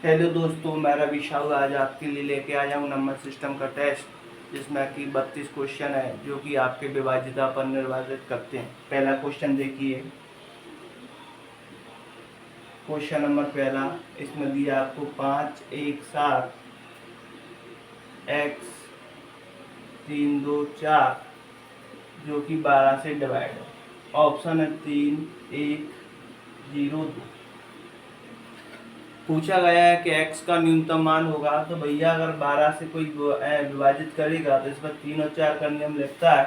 Hello दोस्तों, मैं रवि शाहू आज आपके लिए लेके आया हूँ नंबर सिस्टम का टेस्ट, जिसमें कि 32 क्वेश्चन है जो कि आपके विभाज्यता पर निर्धारित करते हैं। पहला क्वेश्चन देखिए। क्वेश्चन नंबर पहला, इसमें दिया आपको 5 1 7 x 3 2 4 जो कि 12 से डिवाइड है। ऑप्शन है 3 1 0 2। पूछा गया है कि x का न्यूनतम मान होगा, तो भैया अगर 12 से कोई विभाजित करेगा तो इसमें 3 और 4 का नियम लगता है।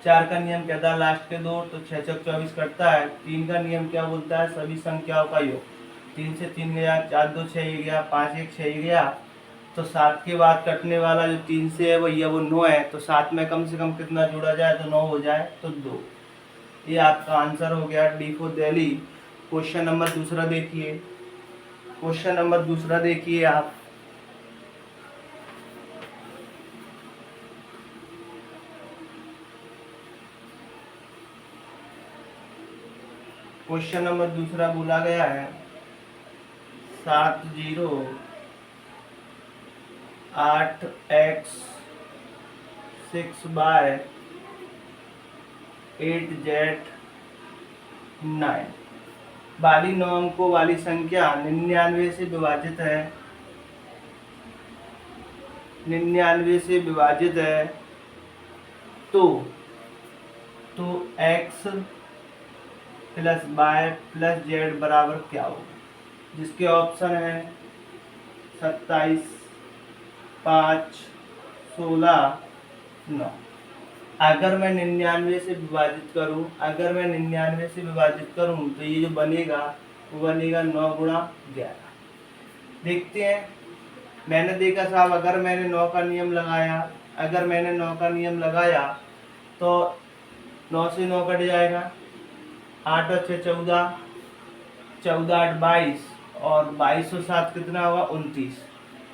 4 का नियम कहता है लास्ट के दो, तो 6 चौक 24 करता है। 3 का नियम क्या बोलता है, सभी संख्याओं का योग। 3 से 3 गया, 4 2 6 ही गया, 5 1 6 ही गया। तो 7 के बाद कटने वाला जो 3 से है भैया वो 9 है, तो 7 में कम से कम कितना जोड़ा जाए तो 9 हो जाए, तो 2। ये आपका आंसर हो गया D for Delhi. Question number दूसरा देखिए। क्वेश्चन नंबर दूसरा देखिए आप। क्वेश्चन नंबर दूसरा बोला गया है 7 0 8 x 6 y 8 z 9 वाली 9 अंकों वाली संख्या 99 से विभाजित है। 99 से विभाजित है तो x plus y plus z बराबर क्या होगा, जिसके ऑप्शन है 27 5 16 9। अगर मैं 99 से विभाजित करूं तो ये जो बनेगा वो बनेगा 9 गुणा 11। देखते हैं। मैंने देखा साहब, अगर मैंने 9 का नियम लगाया तो 9 से 9 कट जाएगा। 8 और 6 14, 14 8 22 और 22 और 7 कितना होगा 29।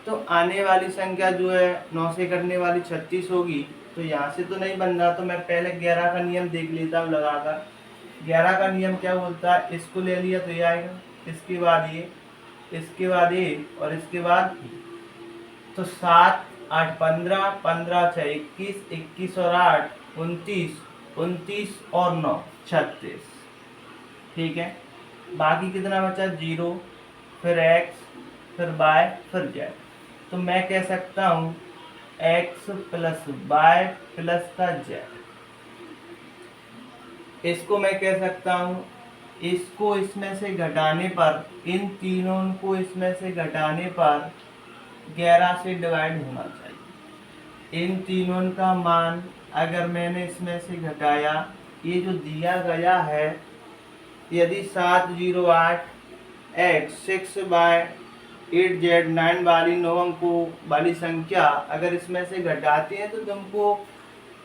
तो आने वाली संख्या जो है 9 से कटने वाली 36 होगी। तो यहाँ से तो नहीं बन रहा, तो मैं पहले 11 का नियम देख लेता हूँ लगाकर। 11 का नियम क्या बोलता है, इसको ले लिया तो ये आएगा, इसके बाद ये, इसके बाद ये और इसके बाद ये। तो 7 8 15, 15 6 21, 21 और 8 29, 29 और 9 36। ठीक है। बाकी कितना बचा, 0 फिर x फिर y फिर z। तो मैं कह सकता हूँ x प्लस y प्लस का z। इसको मैं कह सकता हूँ, इसको इसमें से घटाने पर, इन तीनों को इसमें से घटाने पर 11 से डिवाइड होना चाहिए। इन तीनों का मान अगर मैंने इसमें से घटाया, ये जो दिया गया है, यदि 7 0 8 x 6 y 8 z 9 वाली 9 अंकों वाली संख्या अगर इसमें से घटाते हैं तो तुमको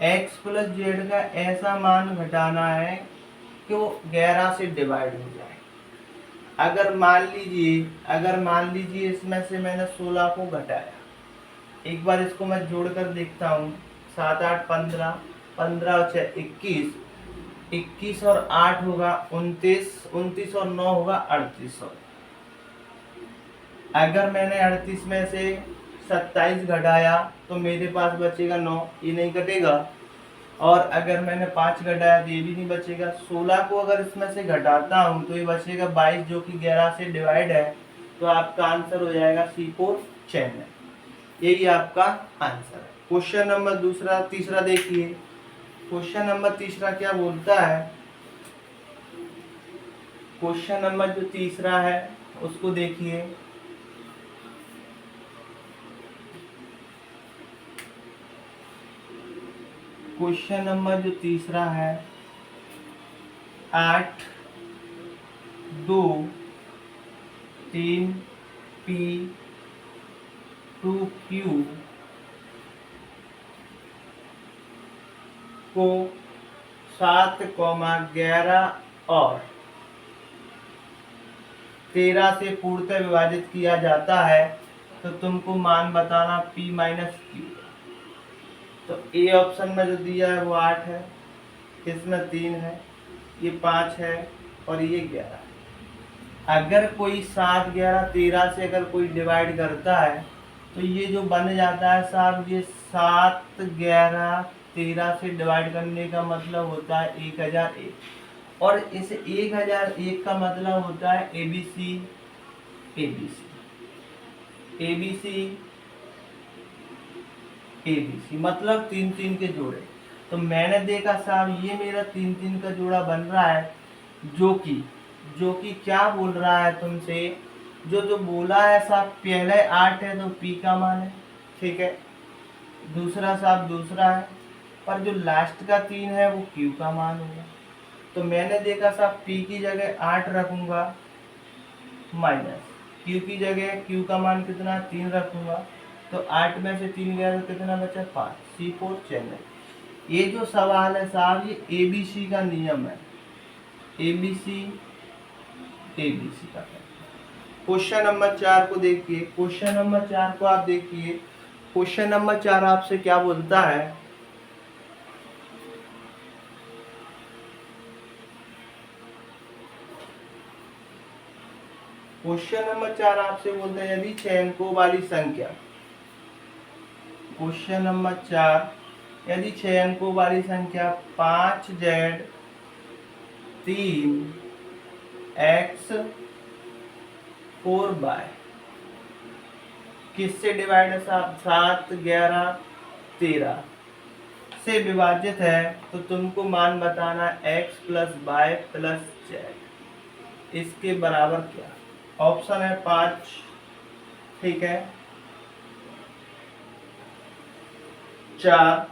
x प्लस z का ऐसा मान घटाना है कि वो 11 से डिवाइड हो जाए। अगर मान लीजिए इसमें से मैंने 16 को घटाया, एक बार इसको मैं जोड़कर देखता हूँ। 7 8 15, 15 और 6 21, 21 और 8 होगा 29, 29 और 9 होगा 38। अगर मैंने 38 में से 27 घटाया तो मेरे पास बचेगा 9, ये नहीं कटेगा। और अगर मैंने 5 घटाया तो ये भी नहीं बचेगा। 16 को अगर इसमें से घटाता हूँ तो ये बचेगा 22 जो कि 11 से डिवाइड है। तो आपका आंसर हो जाएगा C4 चैनल। यही आपका आंसर है। क्वेश्चन नंबर तीसरा देखिए। क्वेश्चन नंबर तीसरा क्या बोलता है, क्वेश्चन नंबर जो तीसरा है उसको देखिए। क्वेश्चन नंबर जो तीसरा है 8 2 3 P 2 Q को 7 11 और 13 से पूर्णतः विभाजित किया जाता है, तो तुमको मान बताना P माइनस Q। तो ए ऑप्शन में जो दिया है वो 8 है, इसमें 3 है, ये 5 है और ये 11 है। अगर कोई 7, 11, 13 से अगर कोई डिवाइड करता है तो ये जो बन जाता है साहब, ये 7, 11, 13 से डिवाइड करने का मतलब होता है 1001। और इस 1001 का मतलब होता है ABC, ABC, ABC, ABC, मतलब 3 3 के जोड़े। तो मैंने देखा साहब ये मेरा 3 3 का जोड़ा बन रहा है, जो कि क्या बोल रहा है तुमसे, जो बोला है साहब पहले 8 है तो P का मान है, ठीक है। दूसरा साहब दूसरा है, पर जो लास्ट का 3 है वो Q का मान होगा। तो मैंने देखा साहब P की जगह 8 रखूंगा, माइनस Q की जगह Q का मान कितना 3 रखूंगा, तो 8 में से 3 गया तो कितना बचा 5, C4 चैनल। ये जो सवाल है साहब ये ABC का नियम है, ABC, ABC का। क्वेश्चन नंबर 4 को देखिए, क्वेश्चन नंबर 4 को आप देखिए। क्वेश्चन नंबर 4 आपसे क्या बोलता है, क्वेश्चन नंबर 4 आपसे बोलते हैं यदि 6 अंकों वाली संख्या, क्वेश्चन नंबर 4, यदि 6 अंकों वाली संख्या 5Z 3X 4Y किससे डिवाइड है साहब, 7, 11, 13 से विभाजित है, तो तुमको मान बताना x plus y plus z इसके बराबर क्या। ऑप्शन है 5, ठीक है, 4,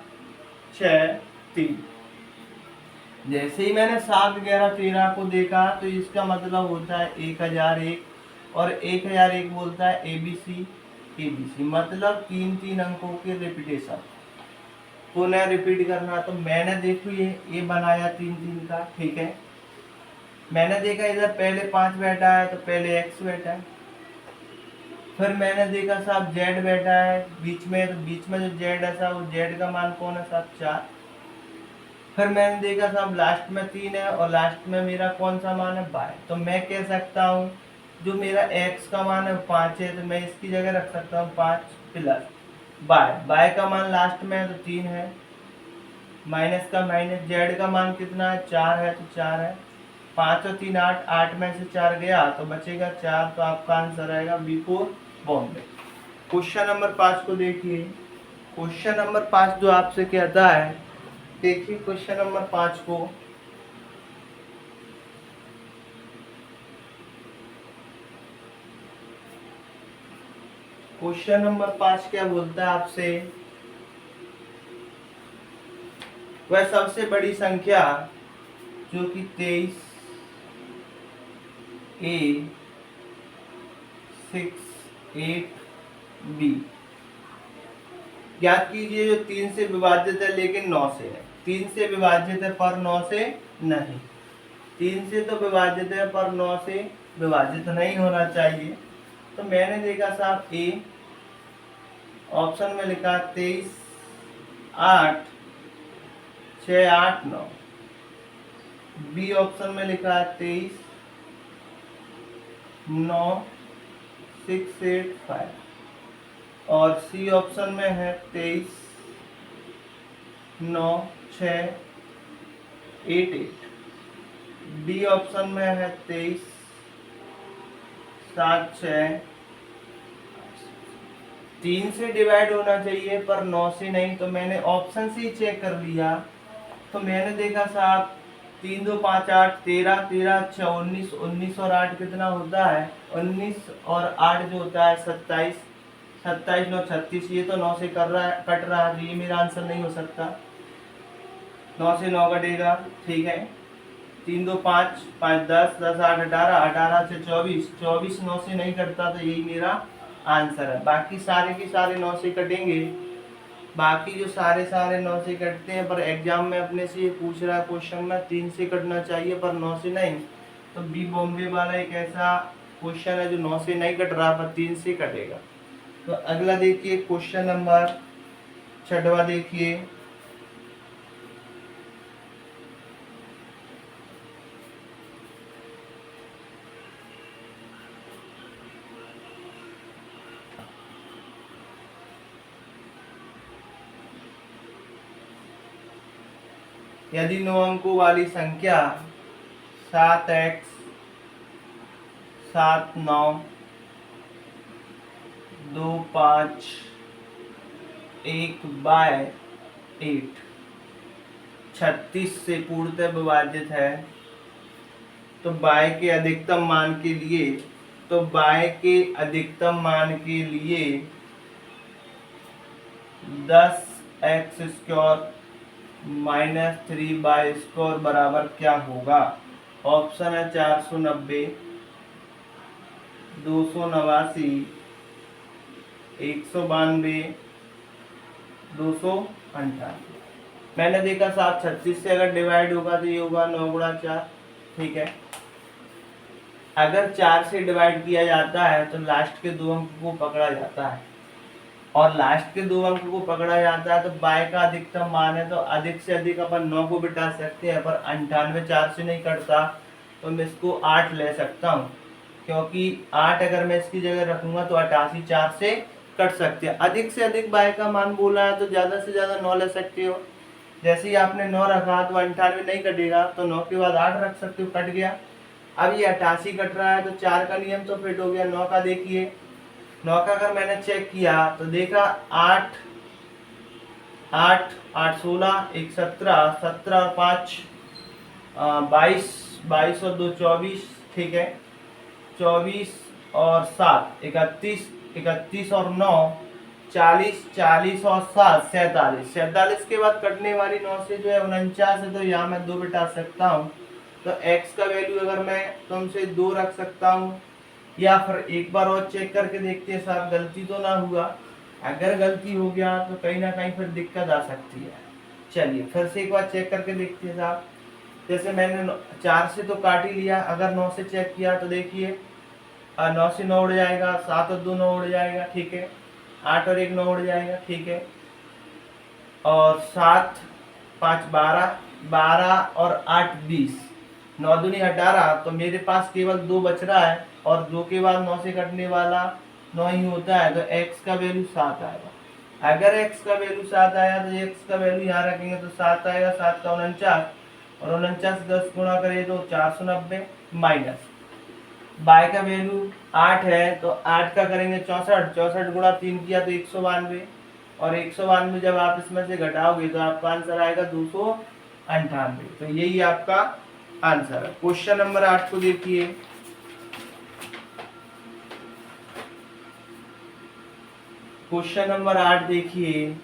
6, 3। जैसे ही मैंने 7, 11, 13 को देखा तो इसका मतलब होता है 1001, और 1001 बोलता है ABC, ABC मतलब 3 3 अंकों के रिपीटेशन, पुनः रिपीट करना। तो मैंने देखो ये बनाया 3 3 का, ठीक है। मैंने देखा इधर पहले 5 बैठा है तो पहले x बैठा है, फिर मैंने देखा साहब z बैठा है बीच में, तो बीच में जो z है साहब वो z का मान कौन है साहब 4। फिर मैंने देखा साहब लास्ट में 3 है और लास्ट में मेरा कौन सा मान है y। तो मैं कह सकता हूँ जो मेरा x का मान है 5 है, तो मैं इसकी जगह रख सकता हूँ 5 प्लस y का मान लास्ट में है तो 3 है, माइनस का माइनस, जेड का मान कितना है 4 है तो 4 है, 5 और 3 8, 8 में से 4 गया तो बचेगा 4, तो आपका आंसर आएगा B4 बॉम्बे। क्वेश्चन नंबर 5 को देखिए, क्वेश्चन नंबर 5 जो आपसे कहता है, देखिए क्वेश्चन नंबर 5 को, क्वेश्चन नंबर 5 क्या बोलता है आपसे, वह सबसे बड़ी संख्या जो कि 23 A 6 8 B याद कीजिए, जो 3 से विभाजित है लेकिन 9 से है, 3 से विभाजित है पर 9 से नहीं, 3 से तो विभाजित है पर 9 से विभाजित नहीं होना चाहिए। तो मैंने देखा साहब ए ऑप्शन में लिखा 23 8 6 8 9, बी ऑप्शन में लिखा है 23 9 6 8 5, और सी ऑप्शन में है 23 9 6 8 8, डी ऑप्शन में है 23 7 6। 3 से डिवाइड होना चाहिए पर 9 से नहीं, तो मैंने ऑप्शन से ही चेक कर लिया। तो मैंने देखा साहब 3 2 5 8 13 13 6 19, 19 और 8 कितना होता है 19, और 8 जो होता है 27, 27 9 36, ये तो 9 से कर रहा है कट रहा है, तो ये मेरा आंसर नहीं हो सकता, 9 से 9 कटेगा, ठीक है। 3 2 5 5 10 10 8 18, 18 से 24, 24 9 से नहीं कटता, तो यही मेरा आंसर है। बाकी सारे के सारे 9 से कटेंगे, बाकी जो सारे 9 से कटते हैं, पर एग्जाम में अपने से ये पूछ रहा है क्वेश्चन में 3 से कटना चाहिए पर 9 से नहीं, तो बी बॉम्बे वाला एक ऐसा क्वेश्चन है जो 9 से नहीं कट रहा पर 3 से कटेगा। तो अगला देखिए क्वेश्चन नंबर 6वां देखिए, यदि 9 अंकों वाली संख्या 7x 7 9 2 5 1 बाय 8 36 से पूर्णतः विभाजित है, तो बाय के अधिकतम मान के लिए 10x² माइनस 3y² बराबर क्या होगा? ऑप्शन है 490, 289, 192, 298। मैंने देखा साहब 36 से अगर डिवाइड होगा तो ये होगा 9 गुणा 4। ठीक है, अगर 4 से डिवाइड किया जाता है तो लास्ट के 2 अंक को पकड़ा जाता है, और लास्ट के 2 अंक को पकड़ा जाता है तो बाय का अधिकतम मान है, तो अधिक से अधिक अपन 9 को बिठा सकते हैं, पर 98 4 से नहीं कटता, तो मैं इसको 8 ले सकता हूँ, क्योंकि 8 अगर मैं इसकी जगह रखूंगा तो 88 4 से कट सकते हैं। अधिक से अधिक बाय का मान बोला है तो ज़्यादा से ज़्यादा 9 ले सकते हो। जैसे ही आपने 9 रखा तो 98 नहीं कटेगा, तो 9 के बाद 8 रख सकते हो, कट गया। अब ये 88 कट रहा है तो 4 का नियम तो फिट हो गया। 9 का देखिए, 9 का अगर मैंने चेक किया तो देखा 8 8 8 16 1 17 17 और 5 22 22 और 2 24। ठीक है, 24 और 7 31 31 और 9 40 40 और 7 47 47 के बाद कटने वाली 9 से जो है 49 है, तो यहाँ मैं 2 बिठा सकता हूँ। तो x का वैल्यू अगर मैं तुमसे 2 रख सकता हूँ, या फिर एक बार और चेक करके देखते हैं साहब गलती तो ना हुआ। अगर गलती हो गया तो कहीं ना कहीं फिर दिक्कत आ सकती है। चलिए फिर से एक बार चेक करके देखते हैं साहब। जैसे मैंने 4 से तो काट ही लिया, अगर 9 से चेक किया तो देखिए 9 से 9 उड़ जाएगा, 7 और 2 9 उड़ जाएगा। ठीक है, 8 और 1 9 उड़ जाएगा। ठीक है, और 7 5 12 12 और 8 20 9 दूनी 18, तो मेरे पास केवल 2 बच रहा है, और 2 के बाद 9 से कटने वाला 9 ही होता है, तो x का वैल्यू 7 आएगा। अगर x का वैल्यू 7 आया तो x का वैल्यू यहाँ रखेंगे तो 7 आएगा, 7 का 49, और 49 10 गुणा करें तो 490, माइनस बाय का वैल्यू 8 है तो 8 का करेंगे 64, 64 गुणा 3 किया तो 192, और 192 जब आप इसमें से घटाओगे तो आपका आंसर आएगा 298। तो यही आपका आंसर है। क्वेश्चन नंबर 8 को देखिए। क्वेश्चन नंबर 8 देखिए।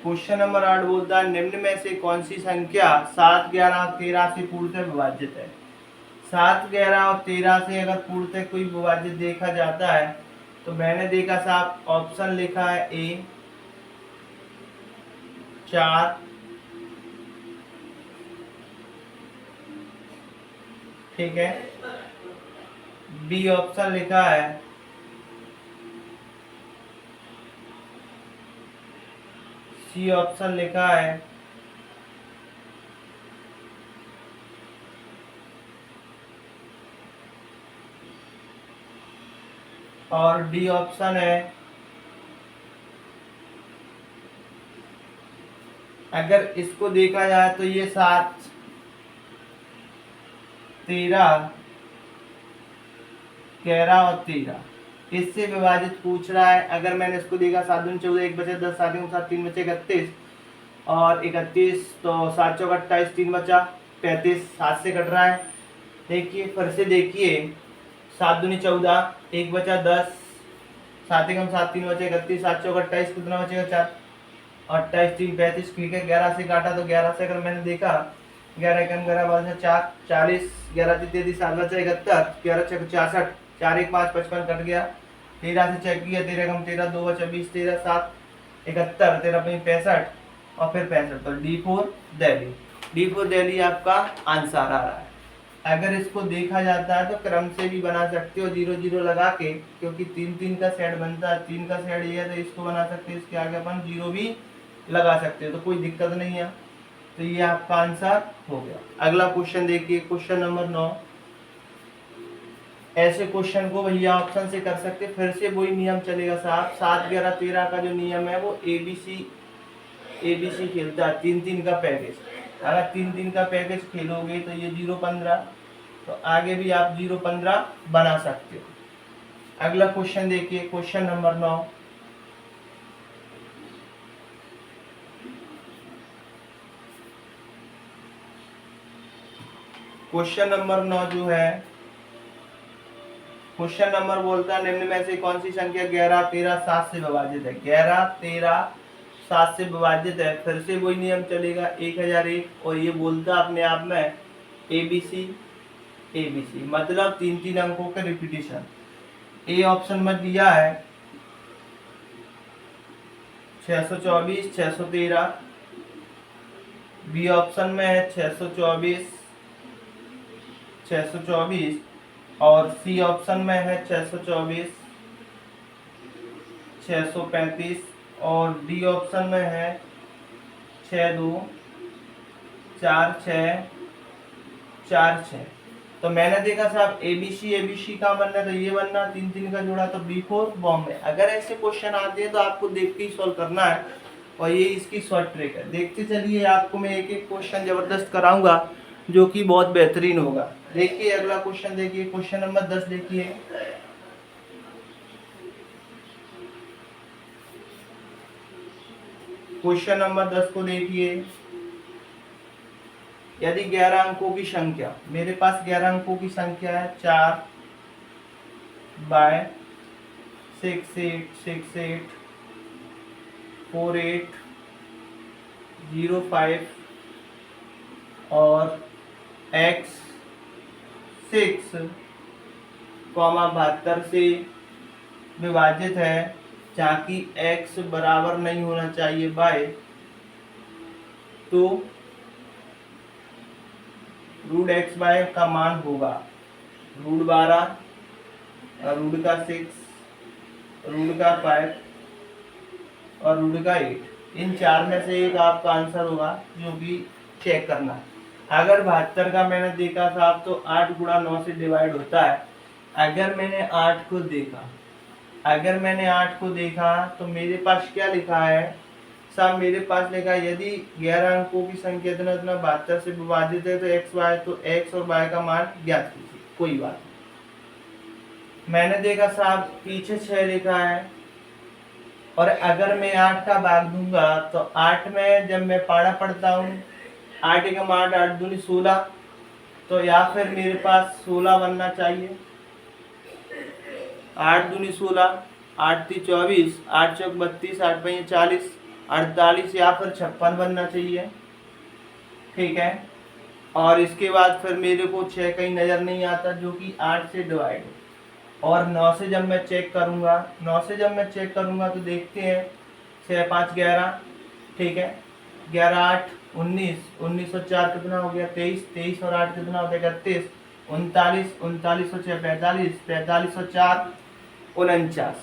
क्वेश्चन नंबर 8 बोलता है निम्न में से कौन सी संख्या 7 11 और 13 से पूर्णतः विभाजित है? 7 11 और 13 से अगर पूर्णतः कोई विभाजित देखा जाता है तो मैंने देखा साहब ऑप्शन लिखा है ए 4, ठीक है, बी ऑप्शन लिखा है सी ऑप्शन लिखा है और डी ऑप्शन है। अगर इसको देखा जाए तो ये 7 13 11 और 13 इससे विभाजित पूछ रहा है। अगर मैंने इसको देखा 7 दूनी 14 1 बचे 10 7 7 3 बचे 31 और 31, तो 7 चौक 28 3 बचा 35, 7 से कट रहा है। देखिए फिर से देखिए 7 दूनी 14 1 बचा 10 7 1 7 3 बचे 31 7 चौक 28 कितना बचेगा 4 28 3 35। ठीक है, 11 से काटा तो 11 से अगर मैंने देखा 11 1 11 12 4 40 11 33 7 बचा 71 11 6 66 4 1 5 55 कट गया। 13 से चेक किया 13 कम 13 2 बचा 20 13 7 71 13 5 65 और फिर 65, तो D4 दिल्ली आपका आंसर आ रहा है। अगर इसको देखा जाता है तो क्रम से भी बना सकते हो 0 0 लगा के, क्योंकि 3 3 का सेट बनता है, 3 का सेट ये है तो इसको बना सकते हो, इसके आगे अपन 0 भी लगा सकते हो, तो कोई दिक्कत नहीं है। तो ये आपका आंसर हो गया। अगला क्वेश्चन देखिए, क्वेश्चन नंबर 9। ऐसे क्वेश्चन को भैया ऑप्शन से कर सकते, फिर से वही नियम चलेगा साहब। 7 11 13 का जो नियम है वो एबीसी खेलता है, 3-3 का पैकेज। अगर 3-3 का पैकेज खेलोगे तो ये 0-15, तो आगे भी आप 0-15 बना सकते हो। अगला क्वेश्चन देखिए, क्वेश्चन नंबर 9। क्वेश्चन नंबर 9 जो है, क्वेश्चन नंबर बोलता है निम्न में से कौन सी संख्या 11 13 7 से विभाजित है। 11 13 7 से विभाजित है, फिर से वही नियम चलेगा 1001, और ये बोलता अपने आप में एबीसी एबीसी, मतलब 3-3 अंकों के रिपीटिशन। ए ऑप्शन में दिया है 624 613, बी ऑप्शन में है 624 624, और सी ऑप्शन में है 624 635, और डी ऑप्शन में है 62 46 46। तो मैंने देखा साहब एबीसी का बनना तो ये बनना, 3-3 का जोड़ा तो B4 बॉम्बे। अगर ऐसे क्वेश्चन आते हैं तो आपको देख के ही सॉल्व करना है, और ये इसकी शॉर्ट ट्रिक है। देखते चलिए, आपको मैं एक एक क्वेश्चन जबरदस्त कराऊंगा जो कि बहुत बेहतरीन होगा। देखिए अगला क्वेश्चन, देखिए क्वेश्चन नंबर 10 देखिए। क्वेश्चन नंबर 10 को देखिए। यदि 11 अंकों की संख्या, मेरे पास 11 अंकों की संख्या है 4 बाय 6 8 6 8 4 8 0 5 और x 6, 72 से विभाजित है, ताकि x बराबर नहीं होना चाहिए बाय, तो रूट एक्स बाय का मान होगा रूट 12, रूट का 6, रूट का 5 और रूट का 8। इन चार में से एक आपका आंसर होगा, जो कि चेक करना है। अगर 72 का मैंने देखा था तो 8 गुणा 9 से डिवाइड होता है। अगर मैंने 8 को देखा तो मेरे पास क्या लिखा है साहब, मेरे पास लिखा है यदि 11 अंकों की संख्या इतना 72 से विभाजित है तो एक्स वाई, तो एक्स और वाई का मान ज्ञात कीजिए। कोई बात नहीं, मैंने देखा साहब पीछे 6 लिखा है, और अगर मैं 8 का भाग दूंगा तो 8 में जब मैं पाड़ा पढ़ता हूँ 8 एकम 8 8 दूनी 16, तो या फिर मेरे पास 16 बनना चाहिए। 8 दूनी 16, 8 ती 24, 8 चौक 32, 8 पंजे 40, 48 या फिर 56 बनना चाहिए। ठीक है, और इसके बाद फिर मेरे को 6 कहीं नज़र नहीं आता, जो कि 8 से डिवाइड है। और 9 से जब मैं चेक करूँगा तो देखते हैं 6 5 11, ठीक है, 11 8 19, 19 और 4 कितना हो गया 23, 23 और 8 कितना हो गया 31, 39, 39 और 6 45, 45 और 4 49,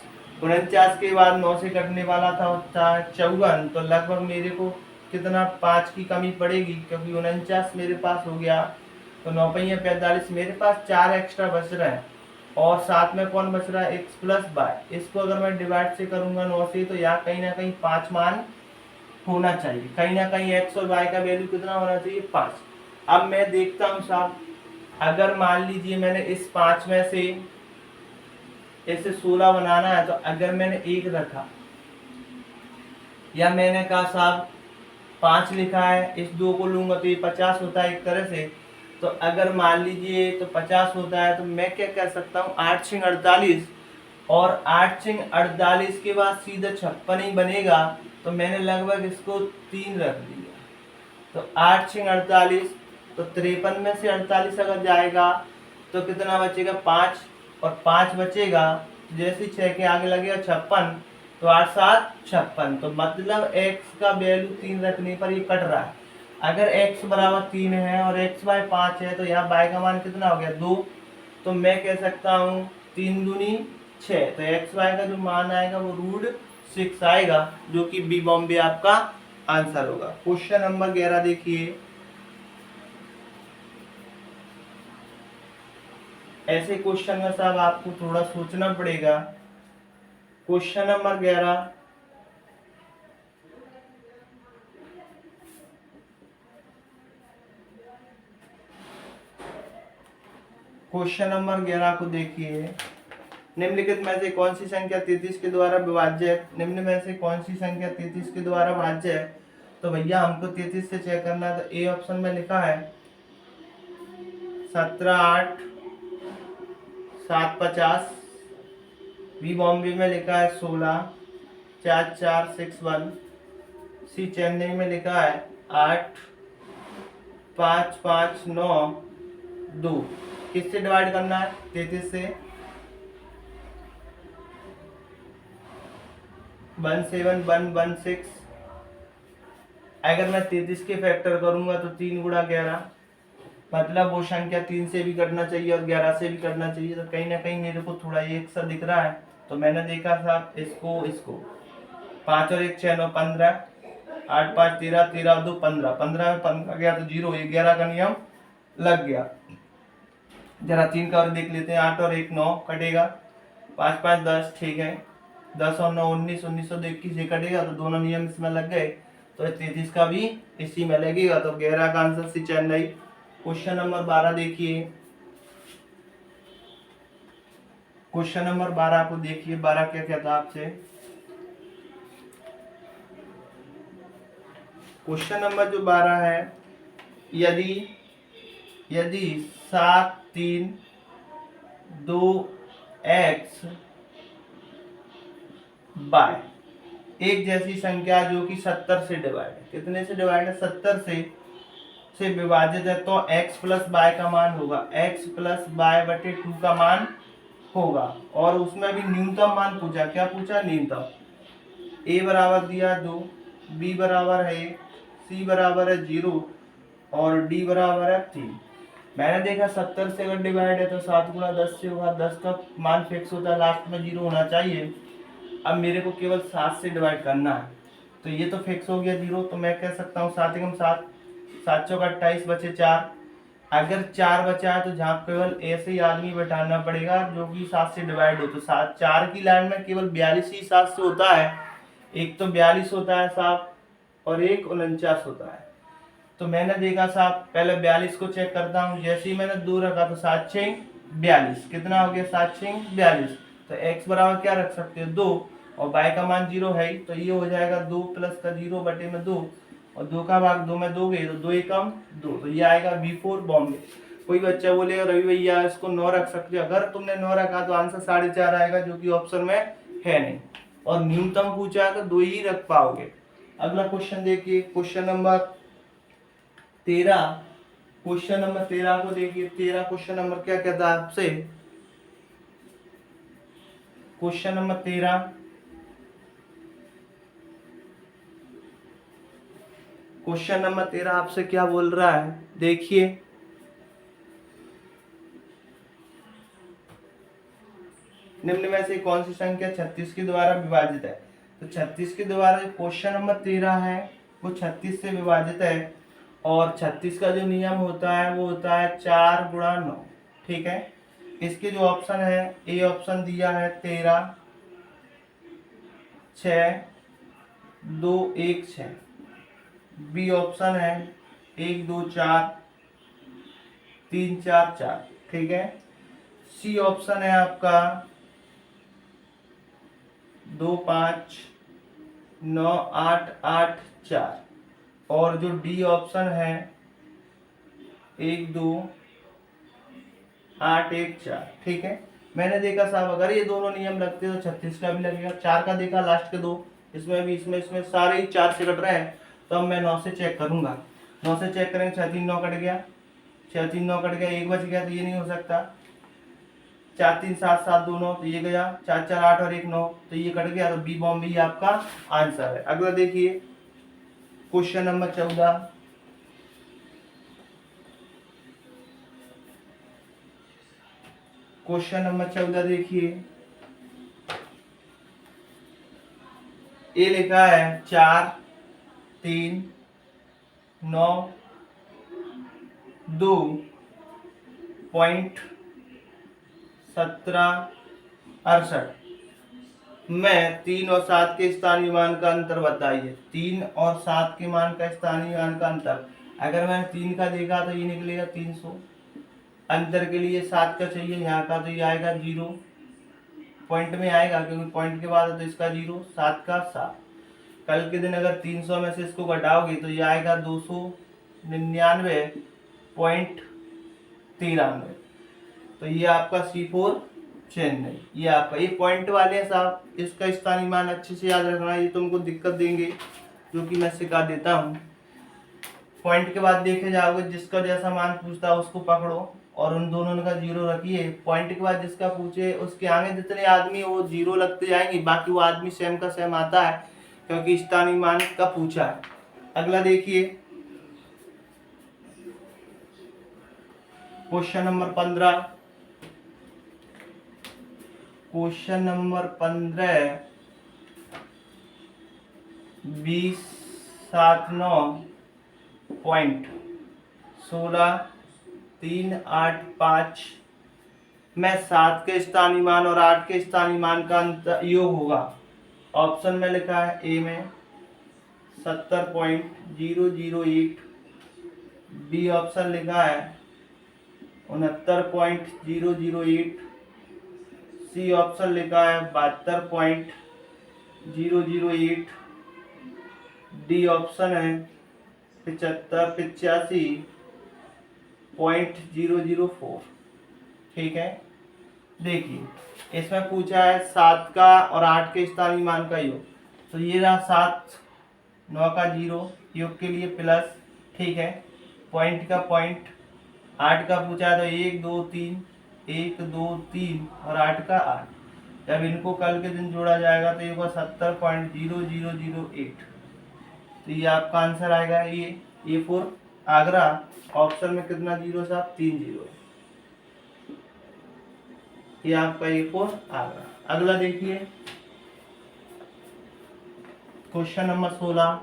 49 के बाद 9 से कटने वाला था 54, तो लगभग मेरे को कितना 5 की कमी पड़ेगी, क्योंकि 49 मेरे पास हो गया, तो 9 पंजे 45, मेरे पास 4 एक्स्ट्रा बच रहे हैं, और साथ में कौन बच रहा है x प्लस बाय। इसको अगर मैं डिवाइड से करूंगा 9 से, तो यहाँ कहीं ना कहीं 5 मान होना चाहिए, कहीं ना कहीं x और y का वैल्यू कितना होना चाहिए 5। अब मैं देखता हूँ साहब, अगर मान लीजिए मैंने इस 5 में से ऐसे 16 बनाना है, तो अगर मैंने 1 रखा, या मैंने कहा साहब 5 लिखा है, इस 2 को लूंगा तो ये 50 होता है एक तरह से, तो अगर मान लीजिए तो 50 होता है, तो मैं क्या कह सकता हूँ 8 6 48, और 8 6 48 के बाद सीधा 56 ही बनेगा, तो मैंने लगभग इसको 3 रख दिया, तो 8 6 48, तो 53 में से 48 अगर जाएगा तो कितना बचेगा 5, और 5 बचेगा, जैसे 6 के आगे लगेगा 56, तो 8 7 56, तो मतलब x का वैल्यू 3 रखने पर ये कट रहा है। अगर x बराबर 3 है और x बाय 5 है, तो यहाँ y का मान कितना हो गया 2, तो मैं कह सकता हूँ 3 दूनी 6, तो x y का जो मान आएगा वो रूट 6 आएगा, जो कि बी बॉम्बे आपका आंसर होगा। क्वेश्चन नंबर 11 देखिए। ऐसे क्वेश्चन में साहब आपको थोड़ा सोचना पड़ेगा। क्वेश्चन नंबर 11, क्वेश्चन नंबर 11 को देखिए। निम्नलिखित में से कौन सी संख्या 33 के द्वारा विभाज्य है? निम्न में से कौन सी संख्या 33 के द्वारा भाज्य है? तो भैया हमको 33 से चेक करना है। तो ए ऑप्शन में लिखा है 17 8 7 50। बी बॉम्बे में लिखा है 16 4 4 6 1। सी चेन्नई में लिखा है 8 5 5 9 2। किससे डिवाइड करना है? 33 से। 1 7 1 1 6। अगर मैं 33 के फैक्टर करूंगा तो 3 गुणा 11, मतलब वो संख्या 3 से भी कटना चाहिए और 11 से भी कटना चाहिए। तो कहीं ना कहीं मेरे को थोड़ा एक सा दिख रहा है, तो मैंने देखा था इसको 5 और 1 6 9 15, 8 5 13 13 2 15, 15 में 15 गया तो 0, 11 का नियम लग गया। जरा 3 का और देख लेते हैं। 8 और 1 9 कटेगा, 5 5 10, ठीक है। 10 और 9 19, 19 और 21 ये कटेगा, तो दोनों नियम इसमें लग गए। तो 33 का भी इसी में लगेगा। तो 11 का answer C Chennai. Question number 12 देखिए। क्वेश्चन नंबर 12 को देखिए। 12 क्या कहता है आपसे? क्वेश्चन नंबर जो 12 है, यदि यदि 7 3 2 x बाय एक जैसी संख्या जो कि 70 से डिवाइड है। कितने से डिवाइड है? 70 से विभाजित है, तो x प्लस बाय का मान होगा, x प्लस बाय बटे 2 का मान होगा। और उसमें भी न्यूनतम मान पूछा। क्या पूछा? न्यूनतम। a बराबर दिया 2, b बराबर है 1, c बराबर है 0 और d बराबर है 3। मैंने देखा 70 से अगर डिवाइड है तो 7 गुणा 10 से होगा। 10 का मान फिक्स होता है, लास्ट में 0 होना चाहिए। अब मेरे को केवल 7 से डिवाइड करना है, तो ये तो फिक्स हो गया 0। तो मैं कह सकता हूँ 7 एकम 7, 7 चौका 28 बचे 4। अगर 4 बचा है तो जहाँ केवल ऐसे ही आदमी बैठाना पड़ेगा जो कि 7 से डिवाइड हो। तो 7 4 की लाइन में केवल 42 ही 7 से होता है। एक तो 42 होता है साहब और एक 49 होता है। तो मैंने देखा साहब पहले 42 को चेक करता हूँ। जैसे ही मैंने 2 रखा तो 7 6 42। कितना हो गया? 7 6 42। तो x बराबर क्या रख सकते हो? 2, और y का मान 0 है ही, तो ये हो जाएगा 2 प्लस का 0 बटे में 2, और 2 का भाग 2 में दोगे तो 2 एकम 2, तो ये आएगा V4 बॉम्बे। कोई बच्चा बोलेगा रवि भैया इसको 9 रख सकते हो। अगर तुमने 9 रखा तो आंसर 4.5 आएगा, जो कि ऑप्शन में है नहीं। और न्यूनतम पूछा है तो 2 ही रख पाओगे। अगला क्वेश्चन देखिए। Question number 13। क्वेश्चन नंबर 13 को देखिए। 13 क्वेश्चन नंबर क्या कहता है आपसे? क्वेश्चन नंबर 13, क्वेश्चन नंबर 13 आपसे क्या बोल रहा है? देखिए, निम्न में से कौन सी संख्या 36 के द्वारा विभाजित है? तो 36 के द्वारा जो क्वेश्चन नंबर 13 है वो 36 से विभाजित है। और 36 का जो नियम होता है वो होता है 4 गुणा 9। ठीक है। इसके जो ऑप्शन है, ए ऑप्शन दिया है 13 6 2 1 6। बी ऑप्शन है 1 2 4 3 4 4। ठीक है। सी ऑप्शन है आपका 2 5 9 8 8 4। और जो डी ऑप्शन है 1 2 8 1 4। ठीक है। मैंने देखा साहब अगर ये दोनों नियम लगते तो 36 का भी लगेगा। 4 का देखा लास्ट के 2, इसमें भी इसमें सारे ही 4 से कट रहे हैं। तो अब मैं 9 से चेक करूंगा। 9 से चेक करेंगे, 6 3 9 कट गया, 6 3 9 कट गया, 1 बच गया, तो ये नहीं हो सकता। 4 3 7 7 2 9, तो ये गया। 4 4 8 और 1 9, तो ये कट गया। तो बी बॉम्बे ही आपका आंसर है। अगला देखिए क्वेश्चन नंबर 14। क्वेश्चन नंबर 14 देखिए। ये लिखा है 4 3 9 2 पॉइंट 17, 68 में 3 और 7 के स्थानीय मान का अंतर बताइए। 3 और 7 के मान का स्थानीय मान का अंतर, अगर मैंने 3 का देखा तो ये निकलेगा 300, अंतर के लिए 7 का चाहिए यहाँ का, तो ये आएगा 0, पॉइंट में आएगा क्योंकि पॉइंट के बाद है तो इसका 0, 7 का 7। कल के दिन अगर 300 में से इसको घटाओगे तो ये आएगा 299.93। तो ये आपका C4 चेन्नई। ये आपका ये पॉइंट वाले हैं साहब, इसका स्थानीय मान अच्छे से याद रखना, ये तुमको दिक्कत देंगे जो कि मैं सिखा देता हूँ। पॉइंट के बाद देखे जाओगे, जिसका जैसा मान पूछता है उसको पकड़ो और उन दोनों का 0 रखिए। पॉइंट के बाद जिसका पूछे उसके आगे जितने आदमी वो 0 लगते जाएंगे, बाकी वो आदमी सेम का सेम आता है क्योंकि स्थानीय मान का पूछा है। अगला देखिए क्वेश्चन नंबर 15। क्वेश्चन नंबर 15 2079.16 385 में 7 के स्थानीय मान और 8 के स्थानीय मान का अंतर योग होगा। ऑप्शन में लिखा है ए में 70.008, बी ऑप्शन लिखा है 69.008, सी ऑप्शन लिखा है 72.008, डी ऑप्शन है 85.004। ठीक है, देखिए इसमें पूछा है 7 का और 8 के स्थानीय मान का योग, तो ये रहा 7, 9 का 0, योग के लिए प्लस, ठीक है, पॉइंट का पॉइंट, 8 का पूछा है तो 1 2 3, 1 2 3 और 8 का 8। जब इनको कल के दिन जोड़ा जाएगा तो ये होगा 70.0008। तो ये आपका आंसर आएगा ये A4 आगरा। ऑप्शन में कितना जीरो साहब, 3 जीरो है, ये आपका A4 आगरा। अगला देखिए क्वेश्चन नंबर 16।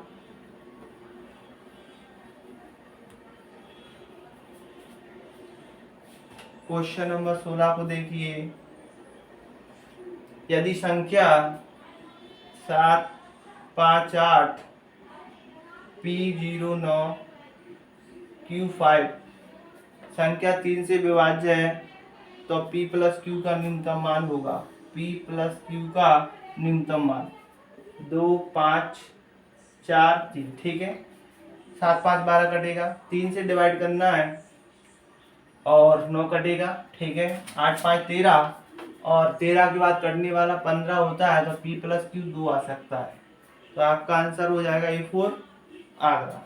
क्वेश्चन नंबर 16 को देखिए, यदि संख्या 758 P09 Q5 संख्या 3 से विभाज्य है तो P प्लस Q का न्यूनतम मान होगा। P प्लस Q का न्यूनतम मान 2 5 4 3, ठीक है, 7 5 12 कटेगा, 3 से डिवाइड करना है और 9 कटेगा, ठीक है, 8 5 13 और 13 के बाद कटने वाला 15 होता है तो P प्लस Q 2 आ सकता है। तो आपका आंसर हो जाएगा A4 आगरा।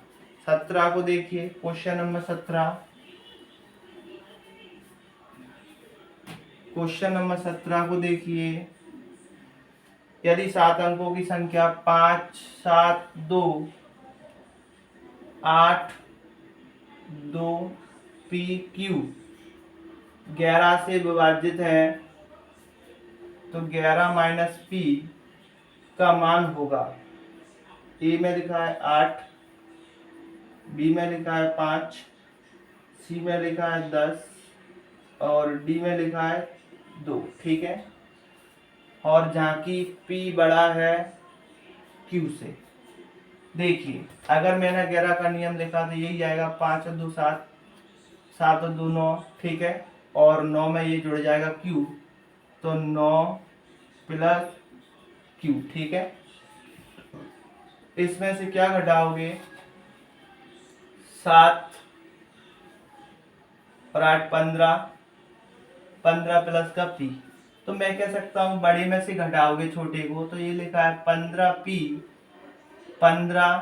17 को देखिए, क्वेश्चन नंबर 17। क्वेश्चन नंबर 17 को देखिए, यदि 7 अंकों की संख्या 5 7 2 8 2 P Q 11 से विभाजित है तो 11 माइनस P का मान होगा। ए में लिखा है 8, बी में लिखा है 5, सी में लिखा है 10 और डी में लिखा है 2, ठीक है, और जहाँ की P बड़ा है Q से। देखिए अगर मैंने 11 का नियम लिखा तो यही आएगा, 5 और 2 7, 7 और 2 9, ठीक है, और 9 में ये जुड़ जाएगा Q, तो 9 प्लस Q, ठीक है। इसमें से क्या घटाओगे, 7 और 8 15, 15 प्लस का P, तो मैं कह सकता हूँ बड़े में से घटाओगे छोटे को, तो ये लिखा है 15P, 15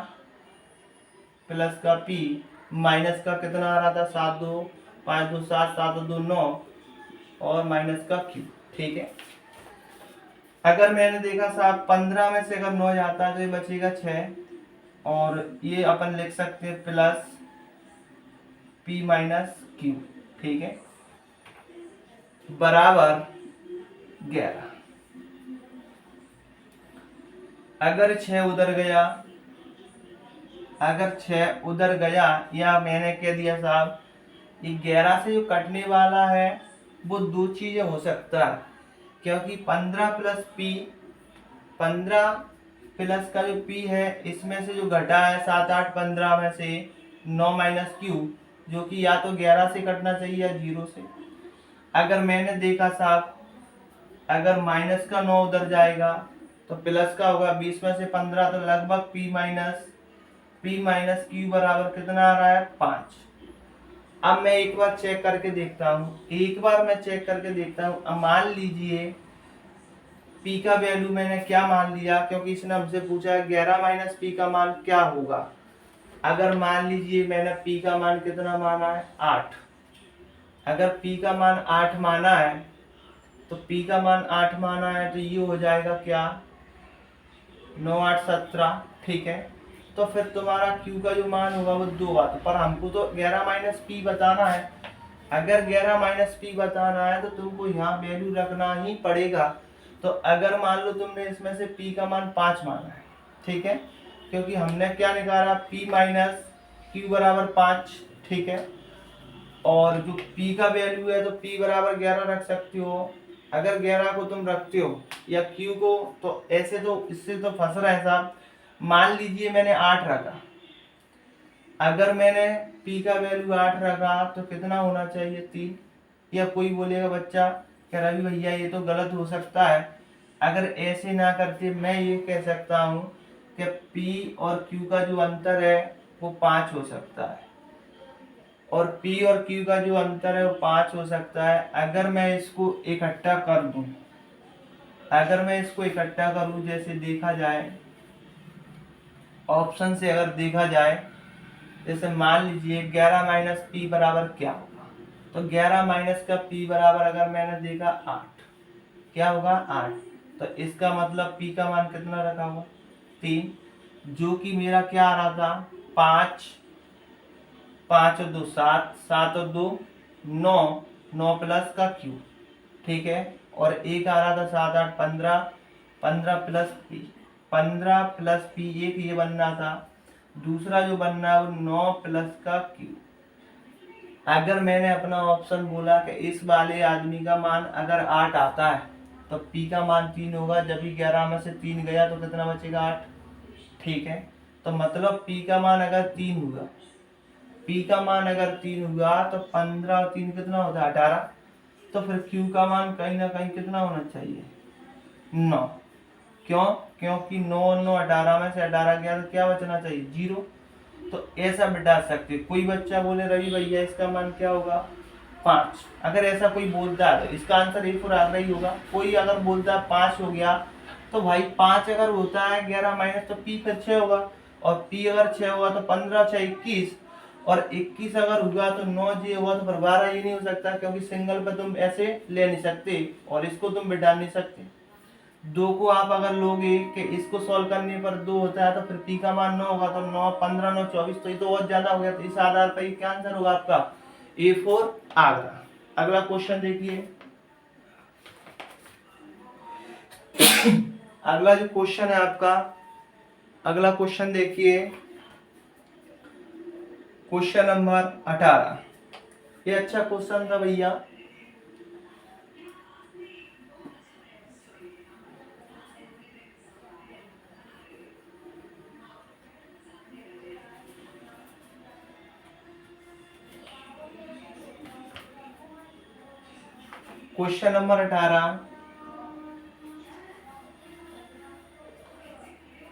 प्लस का P माइनस का कितना आ रहा था, 7 2 5 2 7, 7 2 9 और माइनस का Q, ठीक है। अगर मैंने देखा साहब 15 में से अगर 9 जाता है तो ये बचेगा 6 और ये अपन लिख सकते हैं प्लस P माइनस Q, ठीक है, बराबर 11। अगर 6 उधर गया, अगर 6 उधर गया, या मैंने कह दिया साहब ये 11 से जो कटने वाला है वो दो चीजें हो सकता है, क्योंकि 15 प्लस पी, 15 प्लस का जो पी है इसमें से जो घटा है 7 8 15 में से 9 माइनस क्यू, जो कि या तो 11 से कटना चाहिए या 0 से। अगर मैंने देखा साहब, अगर माइनस का 9 उधर जाएगा तो प्लस का होगा, 20 में से 15, तो लगभग पी माइनस क्यू बराबर कितना आ रहा है 5। अब मैं एक बार चेक करके देखता हूँ, अब मान लीजिए पी का वैल्यू मैंने क्या मान लिया, क्योंकि इसने हमसे पूछा है 11 माइनस पी का मान क्या होगा। अगर मान लीजिए मैंने पी का मान कितना माना है 8, अगर पी का मान 8 माना है तो पी का मान 8 माना है तो ये हो जाएगा क्या 9 8 17, ठीक है। तो फिर तुम्हारा Q का जो मान होगा वो 2 आता, पर हमको तो 11 माइनस पी बताना है। अगर 11 माइनस पी बताना है तो तुमको यहाँ वैल्यू रखना ही पड़ेगा। तो अगर मान लो तुमने इसमें से P का मान 5 माना है, ठीक है, क्योंकि हमने क्या निकाला P माइनस Q बराबर 5, ठीक है। और जो P का वैल्यू है तो P बराबर 11 रख सकते हो। अगर 11 को तुम रखते हो या Q को, तो ऐसे तो इससे तो फंस रहा है साहब। मान लीजिए मैंने 8 रखा, अगर मैंने P का वैल्यू 8 रखा तो कितना होना चाहिए 3। या कोई बोलेगा बच्चा कि रवि भैया ये तो गलत हो सकता है। अगर ऐसे ना करते मैं ये कह सकता हूँ कि P और Q का जो अंतर है वो 5 हो सकता है, और P और Q का जो अंतर है वो 5 हो सकता है। अगर मैं इसको इकट्ठा कर दूं, जैसे देखा जाए ऑप्शन से, अगर देखा जाए जैसे मान लीजिए 11 माइनस पी बराबर क्या होगा, तो 11 माइनस का पी बराबर अगर मैंने देखा 8, क्या होगा 8, तो इसका मतलब पी का मान कितना रखा होगा 3, जो कि मेरा क्या आ रहा था 5, 5 और 2 7, 7 और 2 9, 9 प्लस का Q, ठीक है। और एक आ रहा था 7 8 15, 15 प्लस पी, 15 प्लस पी एक ये बनना था, दूसरा जो बनना है वो 9 प्लस का Q। अगर मैंने अपना ऑप्शन बोला कि इस वाले आदमी का मान अगर 8 आता है तो P का मान 3 होगा, जब भी 11 में से 3 गया तो कितना बचेगा 8, ठीक है। तो मतलब P का मान अगर 3 हुआ, तो 15 और 3 कितना होता है 18, तो फिर Q का मान कहीं ना कहीं कितना होना चाहिए 9। क्यों? क्योंकि 9 9 18 में से 18 गया तो क्या बचना चाहिए 0। तो ऐसा बिठा सकते। कोई बच्चा बोले रवि भैया इसका मान क्या होगा 5, अगर ऐसा कोई बोलता है तो इसका आंसर A4 आगरा ही होगा। कोई अगर बोलता है 5 हो गया, तो भाई 5 अगर होता है 11 माइनस तो P फिर 6 होगा, और P अगर 6 होगा तो 15 6 21, और 21 अगर हुआ तो 9 जे हुआ तो फिर 12 ये नहीं हो सकता, क्योंकि सिंगल पे तुम ऐसे ले नहीं सकते और इसको तुम बिठा नहीं सकते। 2 को आप अगर लोगे कि इसको सॉल्व करने पर 2 होता है तो फिर P का मान 9 होगा, तो 9 15 9 24, तो ये तो बहुत ज्यादा हो गया। तो इस आधार पर क्या आंसर होगा आपका A4 आगरा। अगला क्वेश्चन देखिए। अगला जो क्वेश्चन है आपका, अगला क्वेश्चन देखिए, क्वेश्चन नंबर 18। ये अच्छा क्वेश्चन था भैया। क्वेश्चन नंबर 18,